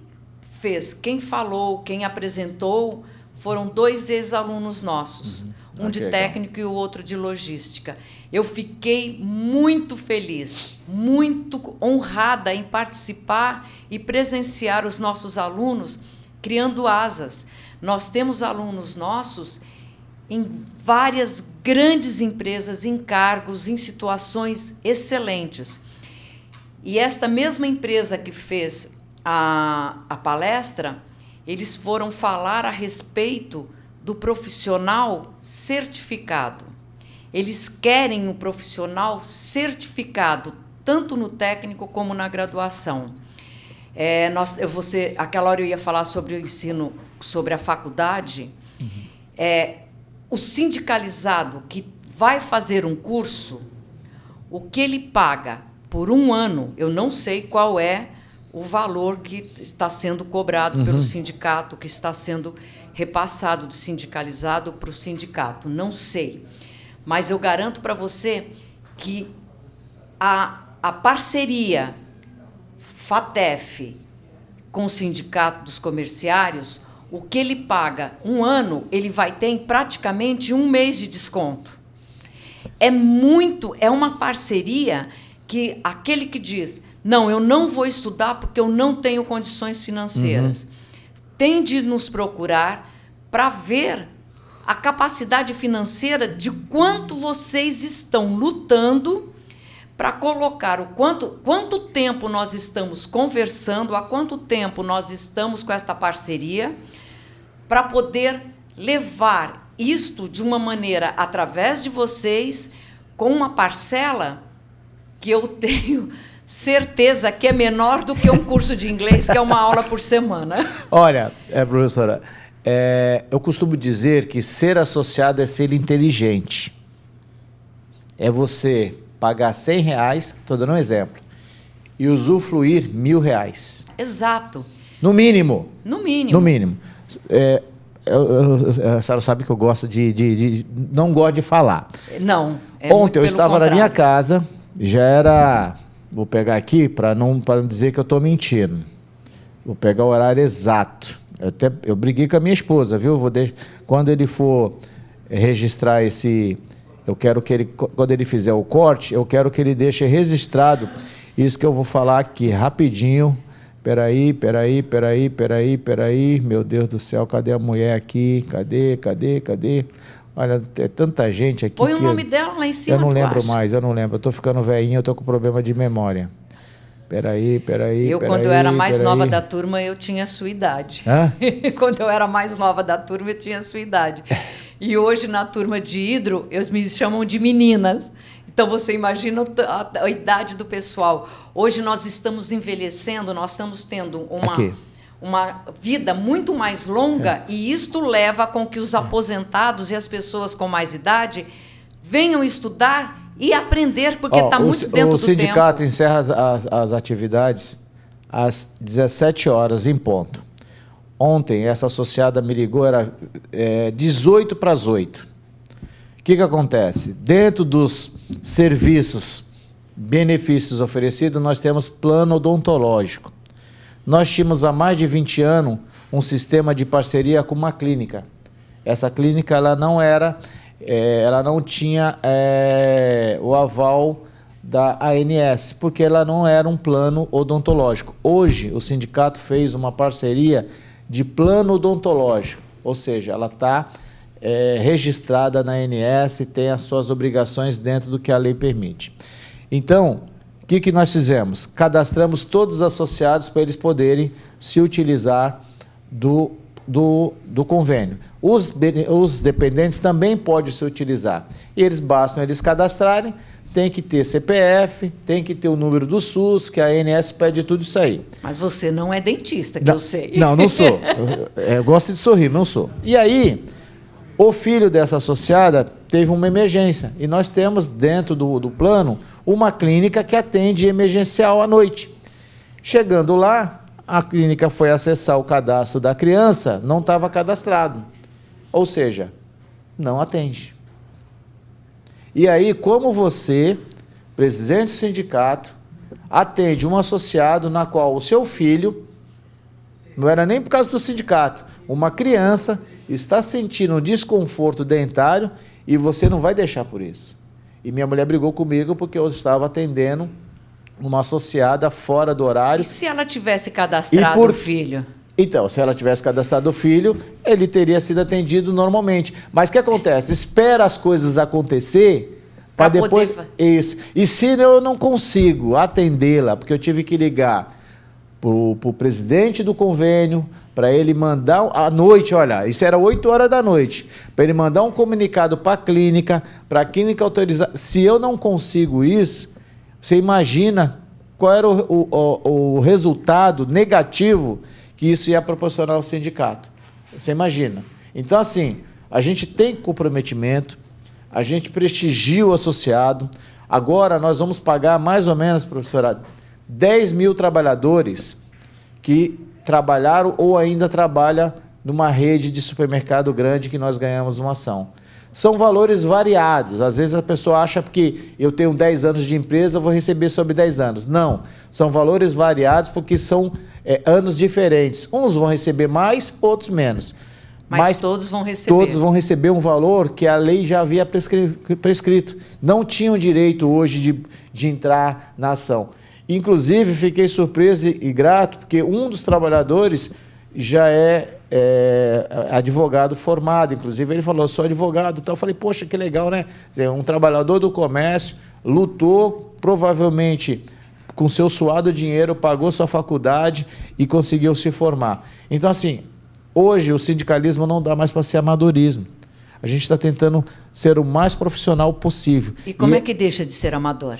falou, quem apresentou, foram 2 ex-alunos nossos, um de técnico e o outro de logística. Eu fiquei muito feliz, muito honrada em participar e presenciar os nossos alunos criando asas. Nós temos alunos nossos em várias grandes empresas, em cargos, em situações excelentes. E esta mesma empresa que fez a palestra, eles foram falar a respeito do profissional certificado. Eles querem um profissional certificado, tanto no técnico como na graduação. Aquela hora eu ia falar sobre o ensino, sobre a faculdade. O sindicalizado que vai fazer um curso, o que ele paga por 1 ano, eu não sei qual é o valor que está sendo cobrado pelo sindicato, que está sendo repassado do sindicalizado para o sindicato. Não sei. Mas eu garanto para você que a parceria FATEF com o Sindicato dos Comerciários, o que ele paga 1 ano, ele vai ter em praticamente 1 mês de desconto. É uma parceria que aquele que diz, não, eu não vou estudar porque eu não tenho condições financeiras, tem de nos procurar para ver a capacidade financeira de quanto vocês estão lutando para colocar quanto tempo nós estamos conversando, há quanto tempo nós estamos com esta parceria, para poder levar isto de uma maneira, através de vocês, com uma parcela que eu tenho certeza que é menor do que um curso de inglês, que é uma aula por semana. Olha, professora, eu costumo dizer que ser associado é ser inteligente. É você pagar R$100, estou dando um exemplo, e usufruir R$1.000. Exato. No mínimo. No mínimo. No mínimo. A senhora sabe que eu gosto não gosto de falar. Não. Ontem eu estava na minha casa, já era... Vou pegar aqui para não dizer que eu estou mentindo. Vou pegar o horário exato. Eu briguei com a minha esposa, viu? Quando ele for registrar eu quero que ele, quando ele fizer o corte, eu quero que ele deixe registrado isso que eu vou falar aqui rapidinho. Peraí. Meu Deus do céu, cadê a mulher aqui? Cadê? Olha, é tanta gente aqui. Põe o nome dela lá em cima. Eu não lembro mais, eu não lembro. Eu estou ficando velhinho, eu estou com problema de memória. Peraí. Quando eu era mais nova da turma, eu tinha a sua idade. Hã? Quando eu era mais nova da turma, eu tinha a sua idade. E hoje, na turma de hidro, eles me chamam de meninas. Então, você imagina a idade do pessoal. Hoje, nós estamos envelhecendo, nós estamos tendo uma vida muito mais longa, e isto leva com que os aposentados e as pessoas com mais idade venham estudar e aprender, porque está muito dentro do tempo. O sindicato encerra as atividades às 17 horas em ponto. Ontem, essa associada me ligou, era 18 para as 8. O que acontece? Dentro dos serviços, benefícios oferecidos, nós temos plano odontológico. Nós tínhamos há mais de 20 anos um sistema de parceria com uma clínica. Essa clínica ela não tinha o aval da ANS, porque ela não era um plano odontológico. Hoje, o sindicato fez uma parceria de plano odontológico, ou seja, ela está registrada na ANS e tem as suas obrigações dentro do que a lei permite. Então, o que nós fizemos? Cadastramos todos os associados para eles poderem se utilizar do convênio. Os dependentes também podem se utilizar. E bastam eles cadastrarem, tem que ter CPF, tem que ter o número do SUS, que a ANS pede tudo isso aí. Mas você não é dentista, que não, eu sei. Não sou. Eu gosto de sorrir, não sou. E aí, o filho dessa associada teve uma emergência. E nós temos dentro do plano uma clínica que atende emergencial à noite. Chegando lá, a clínica foi acessar o cadastro da criança, não estava cadastrado. Ou seja, não atende. E aí, como você, presidente do sindicato, atende um associado na qual o seu filho, não era nem por causa do sindicato, uma criança está sentindo um desconforto dentário e você não vai deixar por isso. E minha mulher brigou comigo porque eu estava atendendo uma associada fora do horário. E se ela tivesse cadastrado o filho? Então, se ela tivesse cadastrado o filho, ele teria sido atendido normalmente. Mas o que acontece? Espera as coisas acontecer para depois... Isso. E se eu não consigo atendê-la, porque eu tive que ligar para o presidente do convênio, para ele mandar à noite, olha, isso era 8 horas da noite, para ele mandar um comunicado para a clínica autorizar. Se eu não consigo isso, você imagina qual era o resultado negativo que isso ia proporcionar ao sindicato. Você imagina. Então, assim, a gente tem comprometimento, a gente prestigia o associado. Agora nós vamos pagar mais ou menos, professora, 10 mil trabalhadores que trabalharam ou ainda trabalham numa rede de supermercado grande que nós ganhamos uma ação. São valores variados. Às vezes a pessoa acha que eu tenho 10 anos de empresa, eu vou receber sobre 10 anos. Não, são valores variados porque são anos diferentes. Uns vão receber mais, outros menos. Mas todos vão receber. Todos vão receber um valor que a lei já havia prescrito. Não tinham direito hoje de entrar na ação. Inclusive, fiquei surpreso e grato, porque um dos trabalhadores já é advogado formado. Inclusive, ele falou, sou advogado. Então, eu falei, poxa, que legal, né? Quer dizer, um trabalhador do comércio lutou, provavelmente, com seu suado dinheiro, pagou sua faculdade e conseguiu se formar. Então, assim, hoje o sindicalismo não dá mais para ser amadorismo. A gente está tentando ser o mais profissional possível. E como é que deixa de ser amador?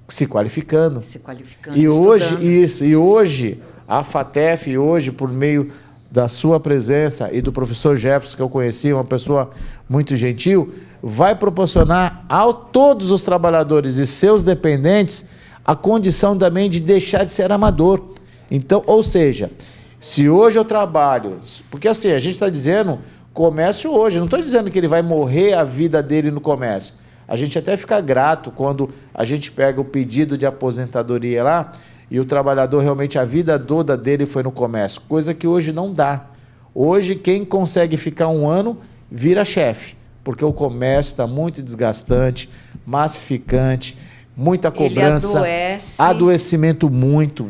Se qualificando. Se qualificando, e hoje, isso. E hoje, a FATEF, hoje, por meio da sua presença e do professor Jefferson, que eu conheci, uma pessoa muito gentil, vai proporcionar a todos os trabalhadores e seus dependentes a condição também de deixar de ser amador. Então, ou seja, se hoje eu trabalho... Porque assim, a gente está dizendo comércio hoje, não estou dizendo que ele vai morrer a vida dele no comércio. A gente até fica grato quando a gente pega o pedido de aposentadoria lá e o trabalhador realmente, a vida toda dele foi no comércio, coisa que hoje não dá. Hoje, quem consegue ficar um ano, vira chefe, porque o comércio está muito desgastante, massificante, muita cobrança, adoecimento muito.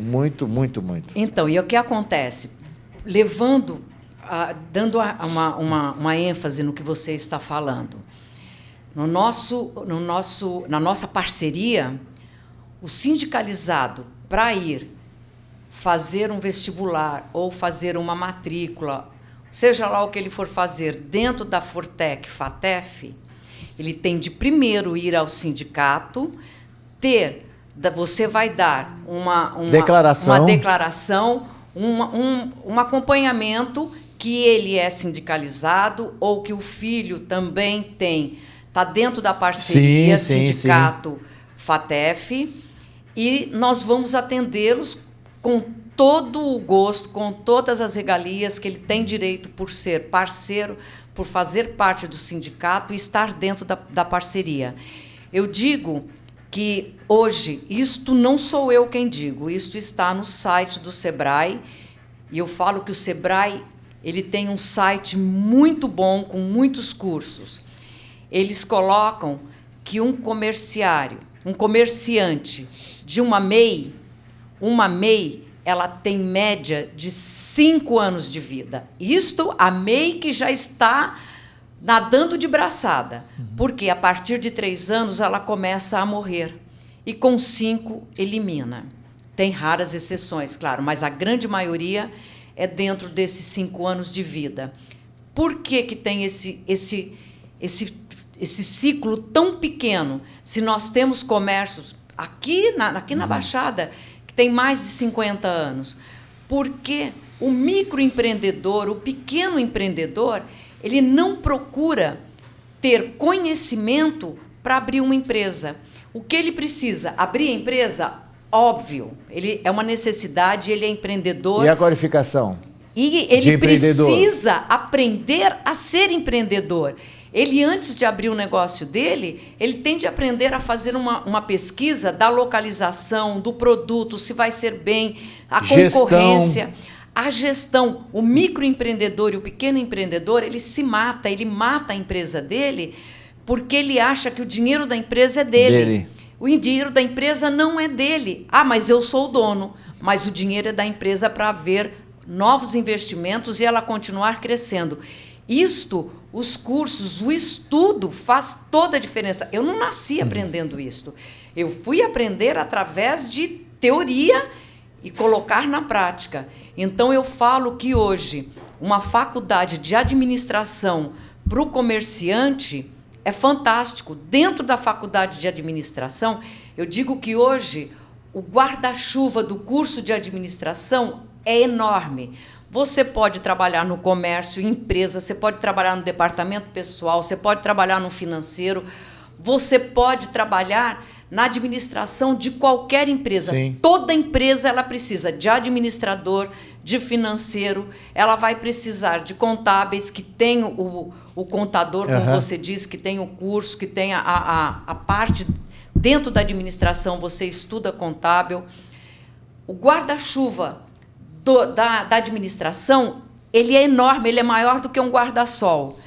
Então, e o que acontece? Dando uma ênfase no que você está falando, na nossa parceria, o sindicalizado, para ir fazer um vestibular ou fazer uma matrícula, seja lá o que ele for fazer dentro da Fortec, FATEF, ele tem de primeiro ir ao sindicato, você vai dar uma declaração, um acompanhamento que ele é sindicalizado ou que o filho também está dentro da parceria sindicato FATEF, e nós vamos atendê-los com todo o gosto, com todas as regalias que ele tem direito por ser parceiro, por fazer parte do sindicato e estar dentro da parceria. Eu digo que hoje, isto não sou eu quem digo, isto está no site do Sebrae, e eu falo que o Sebrae ele tem um site muito bom, com muitos cursos. Eles colocam que um comerciante de uma MEI, ela tem média de 5 anos de vida. Isto, a MEI que já está nadando de braçada, porque a partir de 3 anos ela começa a morrer, e com 5 elimina. Tem raras exceções, claro, mas a grande maioria é dentro desses 5 anos de vida. Por que tem esse ciclo tão pequeno? Se nós temos comércios aqui na Baixada que tem mais de 50 anos, porque o microempreendedor, o pequeno empreendedor, ele não procura ter conhecimento para abrir uma empresa. O que ele precisa? Abrir a empresa? Óbvio, ele é uma necessidade, ele é empreendedor. E a qualificação? E ele precisa aprender a ser empreendedor. Ele, antes de abrir o negócio dele, ele tem de aprender a fazer uma pesquisa da localização, do produto, se vai ser bem, a concorrência, a gestão. O microempreendedor e o pequeno empreendedor, ele mata a empresa dele, porque ele acha que o dinheiro da empresa é dele. O dinheiro da empresa não é dele. Ah, mas eu sou o dono. Mas o dinheiro é da empresa para haver novos investimentos e ela continuar crescendo. Os cursos, o estudo faz toda a diferença. Eu não nasci aprendendo isto. Eu fui aprender através de teoria e colocar na prática. Então, eu falo que hoje uma faculdade de administração para o comerciante é fantástico. Dentro da faculdade de administração, eu digo que hoje o guarda-chuva do curso de administração é enorme. Você pode trabalhar no comércio, em empresa, você pode trabalhar no departamento pessoal, você pode trabalhar no financeiro, você pode trabalhar na administração de qualquer empresa. Sim. Toda empresa ela precisa de administrador, de financeiro, ela vai precisar de contábeis, que tem o contador, como você disse, que tem o curso, que tem a parte dentro da administração, você estuda contábil. O guarda-chuva da administração, ele é enorme, ele é maior do que um guarda-sol.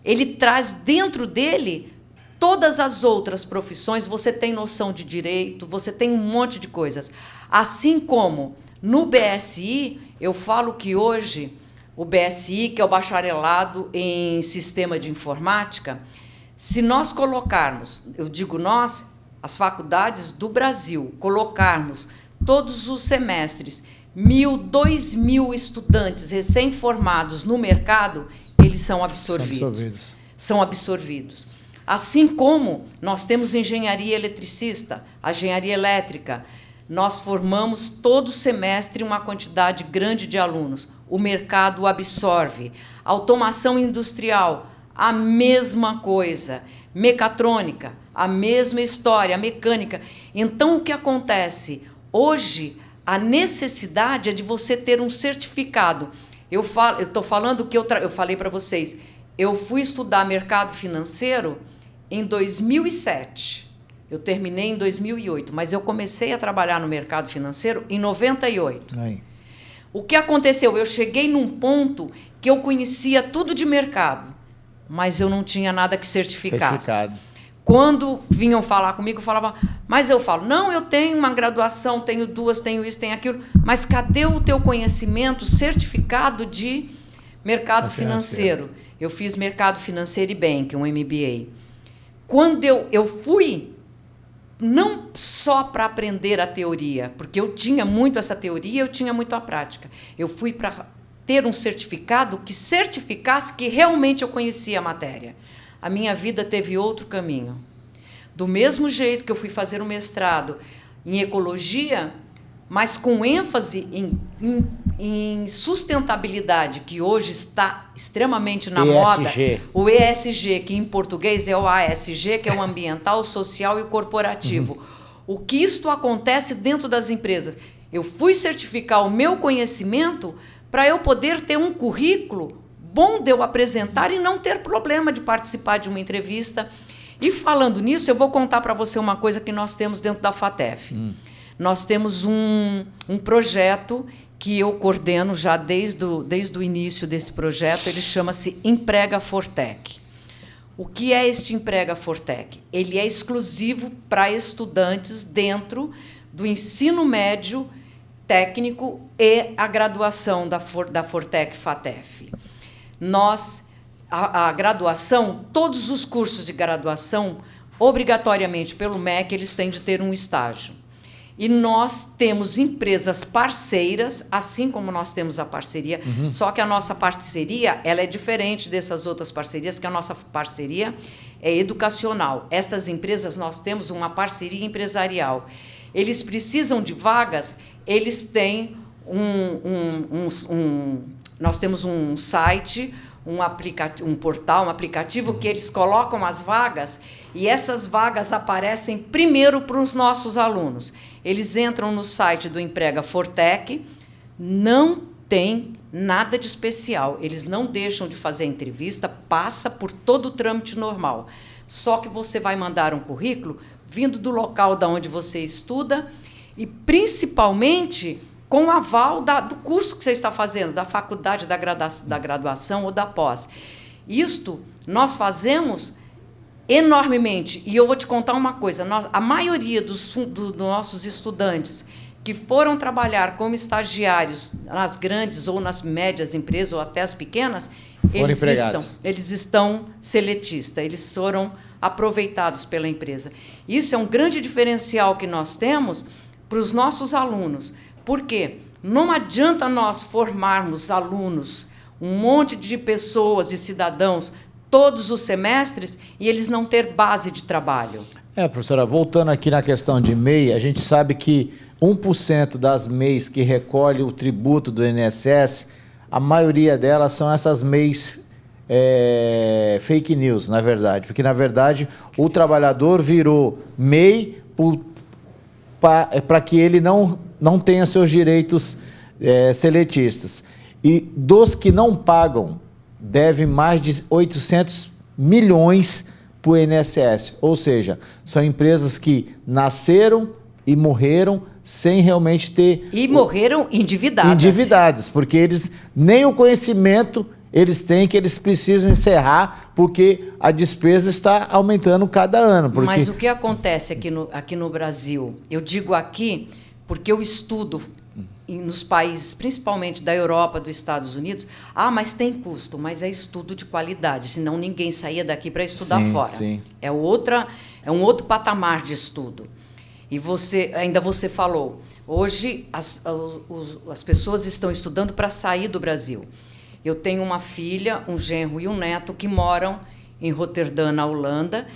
Ele traz dentro dele todas as outras profissões, você tem noção de direito, você tem um monte de coisas. Assim como no BSI, eu falo que hoje o BSI, que é o bacharelado em sistema de informática, se nós colocarmos, eu digo nós, as faculdades do Brasil, colocarmos todos os semestres 1.000, 2.000 estudantes recém-formados no mercado, eles são absorvidos. São absorvidos. Assim como nós temos engenharia eletricista, a engenharia elétrica, nós formamos todo semestre uma quantidade grande de alunos. O mercado absorve. Automação industrial, a mesma coisa. Mecatrônica, a mesma história. Mecânica. Então, o que acontece? Hoje, a necessidade é de você ter um certificado. Eu estou falando que eu falei para vocês, eu fui estudar mercado financeiro em 2007. Eu terminei em 2008, mas eu comecei a trabalhar no mercado financeiro em 98. Aí. O que aconteceu? Eu cheguei num ponto que eu conhecia tudo de mercado, mas eu não tinha nada que certificasse. Quando vinham falar comigo, eu falava, mas eu falo, não, eu tenho uma graduação, tenho 2, tenho isso, tenho aquilo, mas cadê o teu conhecimento certificado de mercado financeiro? Eu fiz mercado financeiro e banking, um MBA. Quando eu fui não só para aprender a teoria, porque eu tinha muito essa teoria, eu tinha muito a prática. Eu fui para ter um certificado que certificasse que realmente eu conhecia a matéria. A minha vida teve outro caminho. Do mesmo jeito que eu fui fazer um mestrado em ecologia, mas com ênfase em sustentabilidade, que hoje está extremamente na moda. O ESG, que em português é o ASG, que é o ambiental, social e corporativo. O que isto acontece dentro das empresas? Eu fui certificar o meu conhecimento para eu poder ter um currículo bom de eu apresentar e não ter problema de participar de uma entrevista. E falando nisso, eu vou contar para você uma coisa que nós temos dentro da FATEF. Nós temos um projeto que eu coordeno já desde o início desse projeto. Ele chama-se Emprega Fortec. O que é este Emprega Fortec? Ele é exclusivo para estudantes dentro do ensino médio técnico e a graduação da Fortec FATEF. A graduação, todos os cursos de graduação, obrigatoriamente pelo MEC, eles têm de ter um estágio. E nós temos empresas parceiras, assim como nós temos a parceria, só que a nossa parceria ela é diferente dessas outras parcerias, que a nossa parceria é educacional. Estas empresas, nós temos uma parceria empresarial. Eles precisam de vagas, eles têm nós temos um site, um portal, um aplicativo que eles colocam as vagas e essas vagas aparecem primeiro para os nossos alunos. Eles entram no site do Emprega Fortec, não tem nada de especial, eles não deixam de fazer a entrevista, passa por todo o trâmite normal. Só que você vai mandar um currículo vindo do local da onde você estuda e principalmente com o aval do curso que você está fazendo, da faculdade, da graduação ou da pós. Isto nós fazemos enormemente. E eu vou te contar uma coisa, a maioria dos nossos estudantes que foram trabalhar como estagiários nas grandes ou nas médias empresas, ou até as pequenas, eles estão seletistas, eles foram aproveitados pela empresa. Isso é um grande diferencial que nós temos para os nossos alunos. Por quê? Não adianta nós formarmos alunos, um monte de pessoas e cidadãos, todos os semestres, e eles não ter base de trabalho. Professora, voltando aqui na questão de MEI, a gente sabe que 1% das MEIs que recolhe o tributo do INSS, a maioria delas são essas MEIs fake news, na verdade. Porque, na verdade, o trabalhador virou MEI para que ele não tenha seus direitos seletistas. E dos que não pagam, devem mais de 800 milhões para o INSS. Ou seja, são empresas que nasceram e morreram sem realmente ter... E morreram endividadas. Endividadas, porque eles nem o conhecimento eles têm que eles precisam encerrar porque a despesa está aumentando cada ano. Porque... Mas o que acontece aqui no Brasil? Eu digo aqui porque eu estudo nos países, principalmente da Europa, dos Estados Unidos. Mas tem custo, mas é estudo de qualidade, senão ninguém saía daqui para estudar fora. Sim. É um outro patamar de estudo. E você falou, hoje as pessoas estão estudando para sair do Brasil. Eu tenho uma filha, um genro e um neto que moram em Roterdã, na Holanda.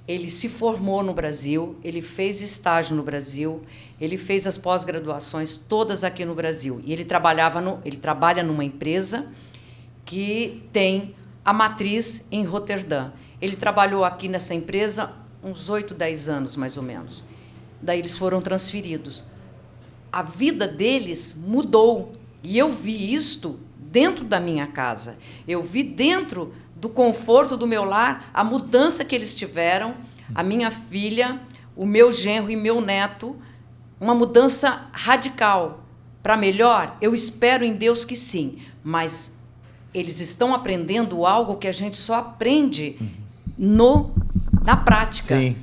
Ele se formou no Brasil, ele fez estágio no Brasil, ele fez as pós-graduações todas aqui no Brasil. E ele trabalha numa empresa que tem a matriz em Roterdã. Ele trabalhou aqui nessa empresa uns 8, 10 anos, mais ou menos. Daí eles foram transferidos. A vida deles mudou. E eu vi isto dentro da minha casa. Eu vi dentro do conforto do meu lar a mudança que eles tiveram, a minha filha, o meu genro e meu neto, uma mudança radical. Para melhor, eu espero em Deus que sim, mas eles estão aprendendo algo que a gente só aprende na prática. Sim.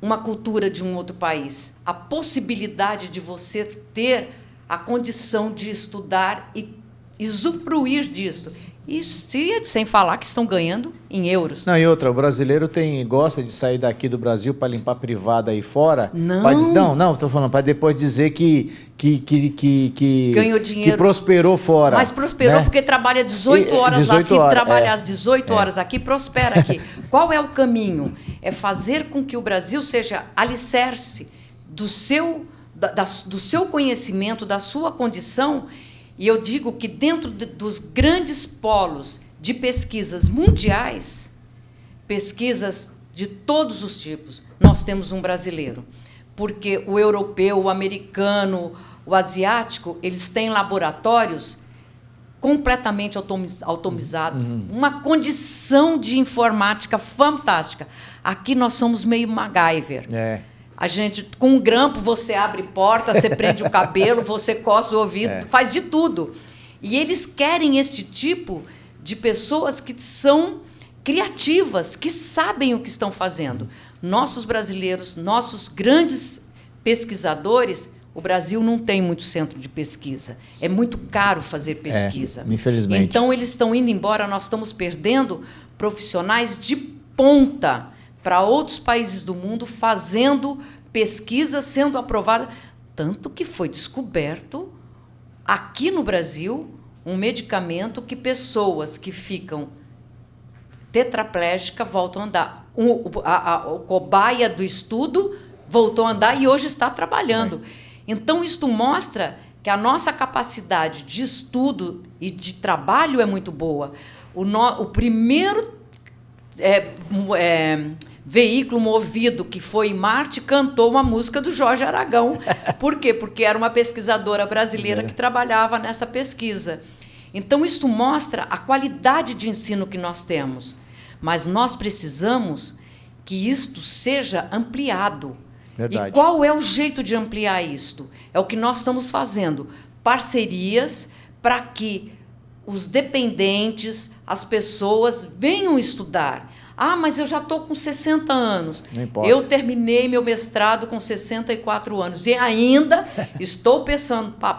Uma cultura de um outro país, a possibilidade de você ter a condição de estudar e usufruir disso. E sem falar que estão ganhando em euros. Não, e outra, o brasileiro gosta de sair daqui do Brasil para limpar privada aí fora. Não. Não, estou falando, para depois dizer que ganhou dinheiro. Que prosperou fora. Mas prosperou, né? Porque trabalha 18 horas 18 lá. Se horas, trabalhar as 18 horas aqui, prospera aqui. Qual é o caminho? É fazer com que o Brasil seja alicerce do seu conhecimento, da sua condição. E eu digo que dentro dos grandes polos de pesquisas mundiais, pesquisas de todos os tipos, nós temos um brasileiro. Porque o europeu, o americano, o asiático, eles têm laboratórios completamente automatizados, uma condição de informática fantástica. Aqui nós somos meio MacGyver. A gente, com um grampo, você abre porta, você prende o cabelo, você coça o ouvido, faz de tudo. E eles querem esse tipo de pessoas que são criativas, que sabem o que estão fazendo. Nossos brasileiros, nossos grandes pesquisadores, o Brasil não tem muito centro de pesquisa. É muito caro fazer pesquisa. Infelizmente. Então, eles estão indo embora, nós estamos perdendo profissionais de ponta para outros países do mundo, fazendo pesquisa, sendo aprovada. Tanto que foi descoberto, aqui no Brasil, um medicamento que pessoas que ficam tetraplégicas voltam a andar. O cobaia do estudo voltou a andar e hoje está trabalhando. Então, isto mostra que a nossa capacidade de estudo e de trabalho é muito boa. O primeiro veículo movido que foi em Marte cantou uma música do Jorge Aragão. Por quê? Porque era uma pesquisadora brasileira que trabalhava nessa pesquisa. Então, isso mostra a qualidade de ensino que nós temos. Mas nós precisamos que isto seja ampliado. Verdade. E qual é o jeito de ampliar isto? É o que nós estamos fazendo. Parcerias para que os dependentes, as pessoas venham estudar. Ah, mas eu já estou com 60 anos. Não importa. Eu terminei meu mestrado com 64 anos e ainda estou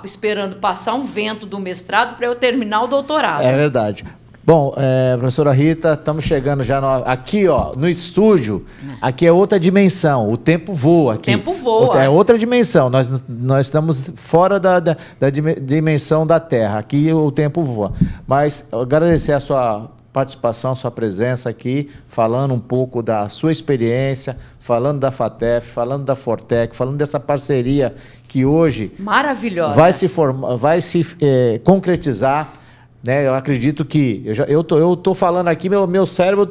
esperando passar um vento do mestrado para eu terminar o doutorado. É verdade. Bom, professora Rita, estamos chegando já aqui, ó, no estúdio. Aqui é outra dimensão. O tempo voa aqui. O tempo voa. É outra dimensão. Nós estamos fora da dimensão da Terra. Aqui o tempo voa. Mas agradecer a sua participação, sua presença aqui, falando um pouco da sua experiência, falando da FATEF, falando da Fortec, falando dessa parceria que hoje maravilhosa vai se concretizar. Né? Eu acredito que eu tô falando aqui, meu cérebro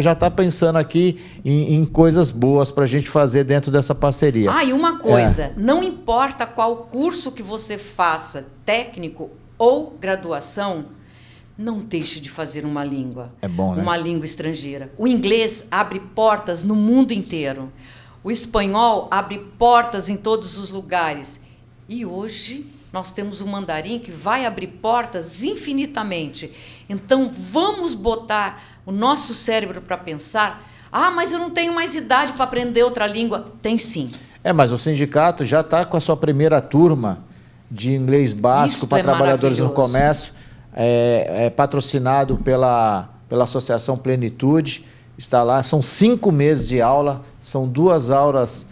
já está pensando aqui em coisas boas para a gente fazer dentro dessa parceria. E uma coisa, não importa qual curso que você faça, técnico ou graduação, não deixe de fazer uma língua. É bom, né? Uma língua estrangeira. O inglês abre portas no mundo inteiro. O espanhol abre portas em todos os lugares. E hoje nós temos o mandarim que vai abrir portas infinitamente. Então, vamos botar o nosso cérebro para pensar. Mas eu não tenho mais idade para aprender outra língua. Tem sim. Mas o sindicato já está com a sua primeira turma de inglês básico para trabalhadores no comércio. É patrocinado pela Associação Plenitude. Está lá. São 5 meses de aula. São 2 aulas.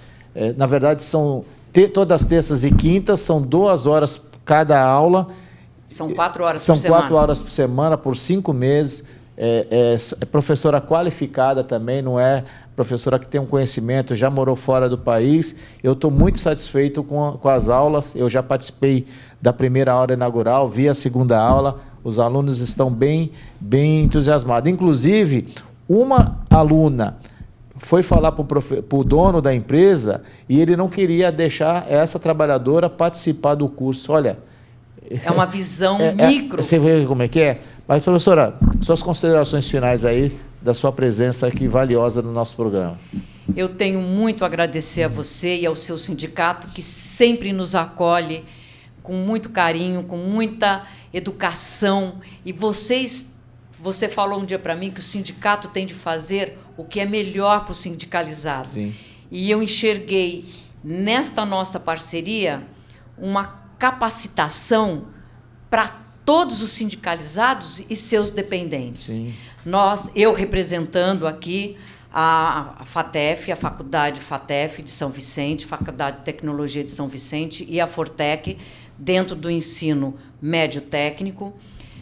Na verdade, são... Todas as terças e quintas, são 2 horas cada aula. São 4 horas por semana. São 4 horas por semana, por 5 meses. É professora qualificada também, não é professora que tem um conhecimento, já morou fora do país. Eu estou muito satisfeito com as aulas. Eu já participei da primeira aula inaugural, vi a segunda aula. Os alunos estão bem entusiasmados. Inclusive, uma aluna foi falar para o dono da empresa e ele não queria deixar essa trabalhadora participar do curso. Olha... É uma visão micro. Você vê como é que é? Mas, professora, suas considerações finais aí da sua presença aqui valiosa no nosso programa. Eu tenho muito a agradecer a você e ao seu sindicato, que sempre nos acolhe com muito carinho, com muita educação. E você falou um dia para mim que o sindicato tem de fazer o que é melhor para o sindicalizado. Sim. E eu enxerguei nesta nossa parceria uma capacitação para todos os sindicalizados e seus dependentes. Sim. Eu representando aqui a FATEF, a Faculdade FATEF de São Vicente, Faculdade de Tecnologia de São Vicente e a Fortec, dentro do ensino médio técnico.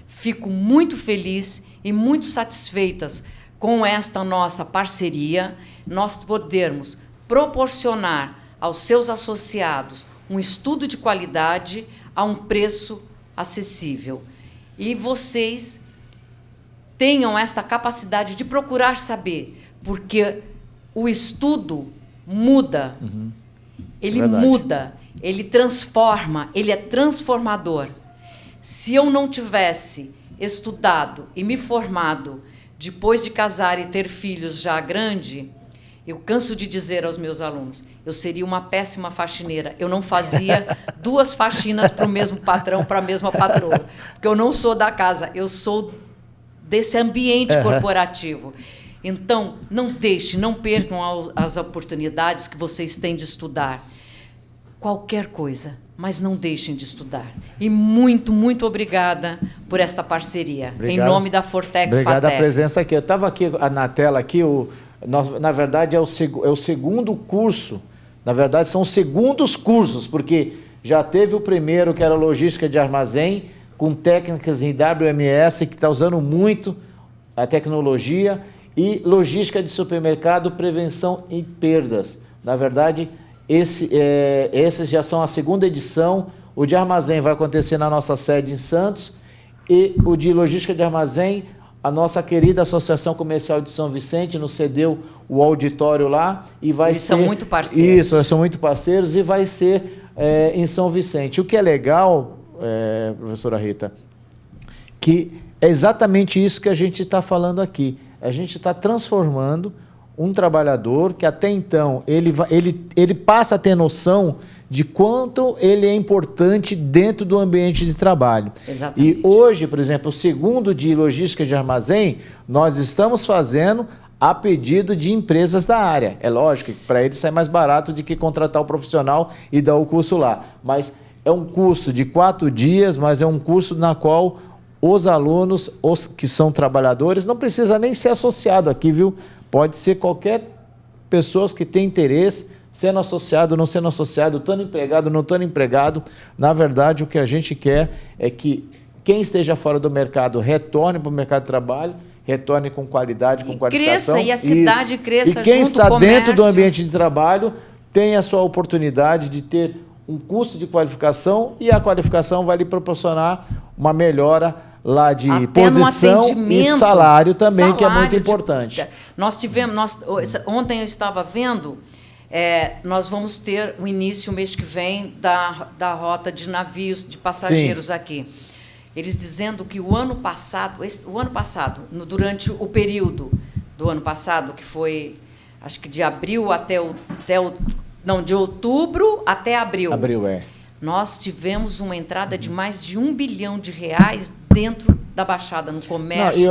Fico muito feliz e muito satisfeitas com esta nossa parceria, nós podermos proporcionar aos seus associados um estudo de qualidade a um preço acessível. E vocês tenham esta capacidade de procurar saber, porque o estudo muda, ele muda, ele transforma, ele é transformador. Se eu não tivesse estudado e me formado depois de casar e ter filhos já grande, eu canso de dizer aos meus alunos, eu seria uma péssima faxineira. Eu não fazia 2 faxinas para o mesmo patrão, para a mesma patroa, porque eu não sou da casa, eu sou desse ambiente corporativo. Então, não percam as oportunidades que vocês têm de estudar. Qualquer coisa, mas não deixem de estudar. E muito, muito obrigada por esta parceria. Obrigado. Em nome da Fortec FATEC. Obrigado a presença aqui. Eu estava aqui na tela aqui, na verdade é o segundo curso, na verdade são os segundos cursos, porque já teve o primeiro, que era logística de armazém, com técnicas em WMS, que está usando muito a tecnologia, e logística de supermercado, prevenção em perdas. Na verdade, esses já são a segunda edição. O de armazém vai acontecer na nossa sede em Santos, e o de logística de armazém, a nossa querida Associação Comercial de São Vicente nos cedeu o auditório lá e vai Eles ser... são muito parceiros. Isso, são muito parceiros, e vai ser em São Vicente. O que é legal, professora Rita, que é exatamente isso que a gente está falando aqui. A gente está transformando um trabalhador que até então ele passa a ter noção de quanto ele é importante dentro do ambiente de trabalho. Exatamente. E hoje, por exemplo, o segundo de logística de armazém, nós estamos fazendo a pedido de empresas da área. É lógico que para eles sai mais barato do que contratar o profissional e dar o curso lá. Mas é um curso de 4 dias, mas é um curso na qual os alunos, os que são trabalhadores, não precisa nem ser associado aqui, viu? Pode ser qualquer pessoa que tem interesse, sendo associado, não sendo associado, estando empregado, não estando empregado. Na verdade, o que a gente quer é que quem esteja fora do mercado retorne para o mercado de trabalho, retorne com qualidade, com qualificação. Cresça, e a cidade cresça. E quem junto está com o comércio. dentro do ambiente de trabalho tem a sua oportunidade de ter um curso de qualificação, e a qualificação vai lhe proporcionar uma melhora lá de até posição e salário também, que é muito importante. Ontem eu estava vendo, nós vamos ter o início, o mês que vem, da rota de navios, de passageiros. Sim. Aqui. Eles dizendo que o ano passado, durante o período do ano passado, que foi, acho que de abril de outubro até abril. Abril, Nós tivemos uma entrada de mais de R$1 bilhão dentro da Baixada, no comércio.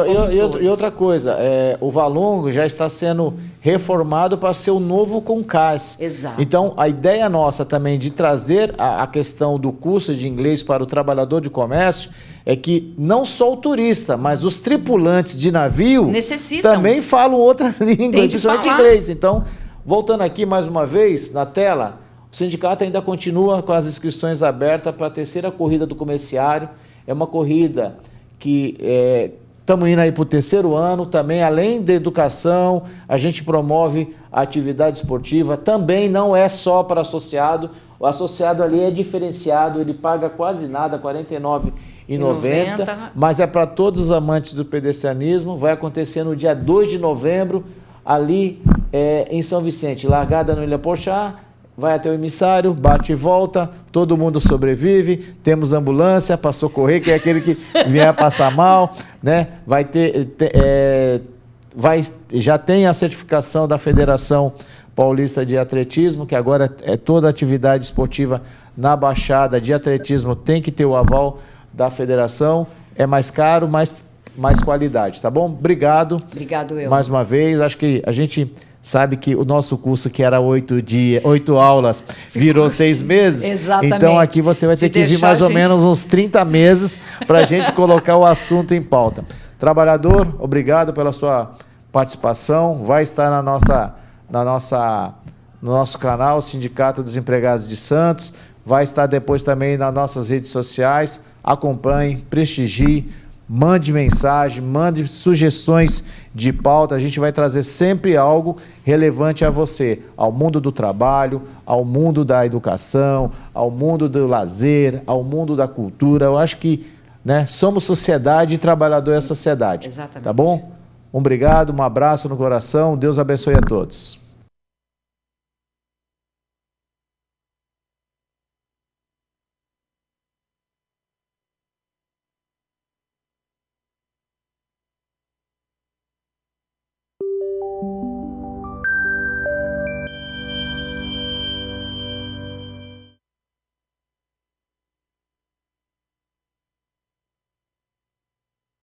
E outra coisa, o Valongo já está sendo reformado para ser o novo Concars. Exato. Então, a ideia nossa também de trazer a questão do curso de inglês para o trabalhador de comércio é que não só o turista, mas os tripulantes de navio necessitam. Também falam outra língua, principalmente inglês. Então, voltando aqui mais uma vez na tela, o sindicato ainda continua com as inscrições abertas para a 3ª corrida do comerciário. É uma corrida que estamos indo aí para o 3º ano. Também, além da educação, a gente promove a atividade esportiva. Também não é só para associado. O associado ali é diferenciado, ele paga quase nada, R$ 49,90. Mas é para todos os amantes do pedestrianismo. Vai acontecer no dia 2 de novembro, ali em São Vicente. Largada no Ilha Porchá. Vai até o emissário, bate e volta, todo mundo sobrevive, temos ambulância para socorrer, que é aquele que vier passar mal, né? Vai já tem a certificação da Federação Paulista de Atletismo, que agora é toda atividade esportiva na Baixada de atletismo tem que ter o aval da federação. É mais caro, mais qualidade, tá bom? Obrigado. Obrigado, eu. Mais uma vez, acho que a gente sabe que o nosso curso, que era 8 aulas, virou 6 meses. Exatamente. Então aqui você vai ter que vir mais ou menos uns 30 meses para a gente colocar o assunto em pauta. Trabalhador, obrigado pela sua participação. Vai estar no nosso canal, Sindicato dos Empregados de Santos. Vai estar depois também nas nossas redes sociais. Acompanhe, prestigie, mande mensagem, mande sugestões de pauta. A gente vai trazer sempre algo relevante a você, ao mundo do trabalho, ao mundo da educação, ao mundo do lazer, ao mundo da cultura. Eu acho que, né, somos sociedade e trabalhador é sociedade. Exatamente. Tá bom? Obrigado, um abraço no coração. Deus abençoe a todos.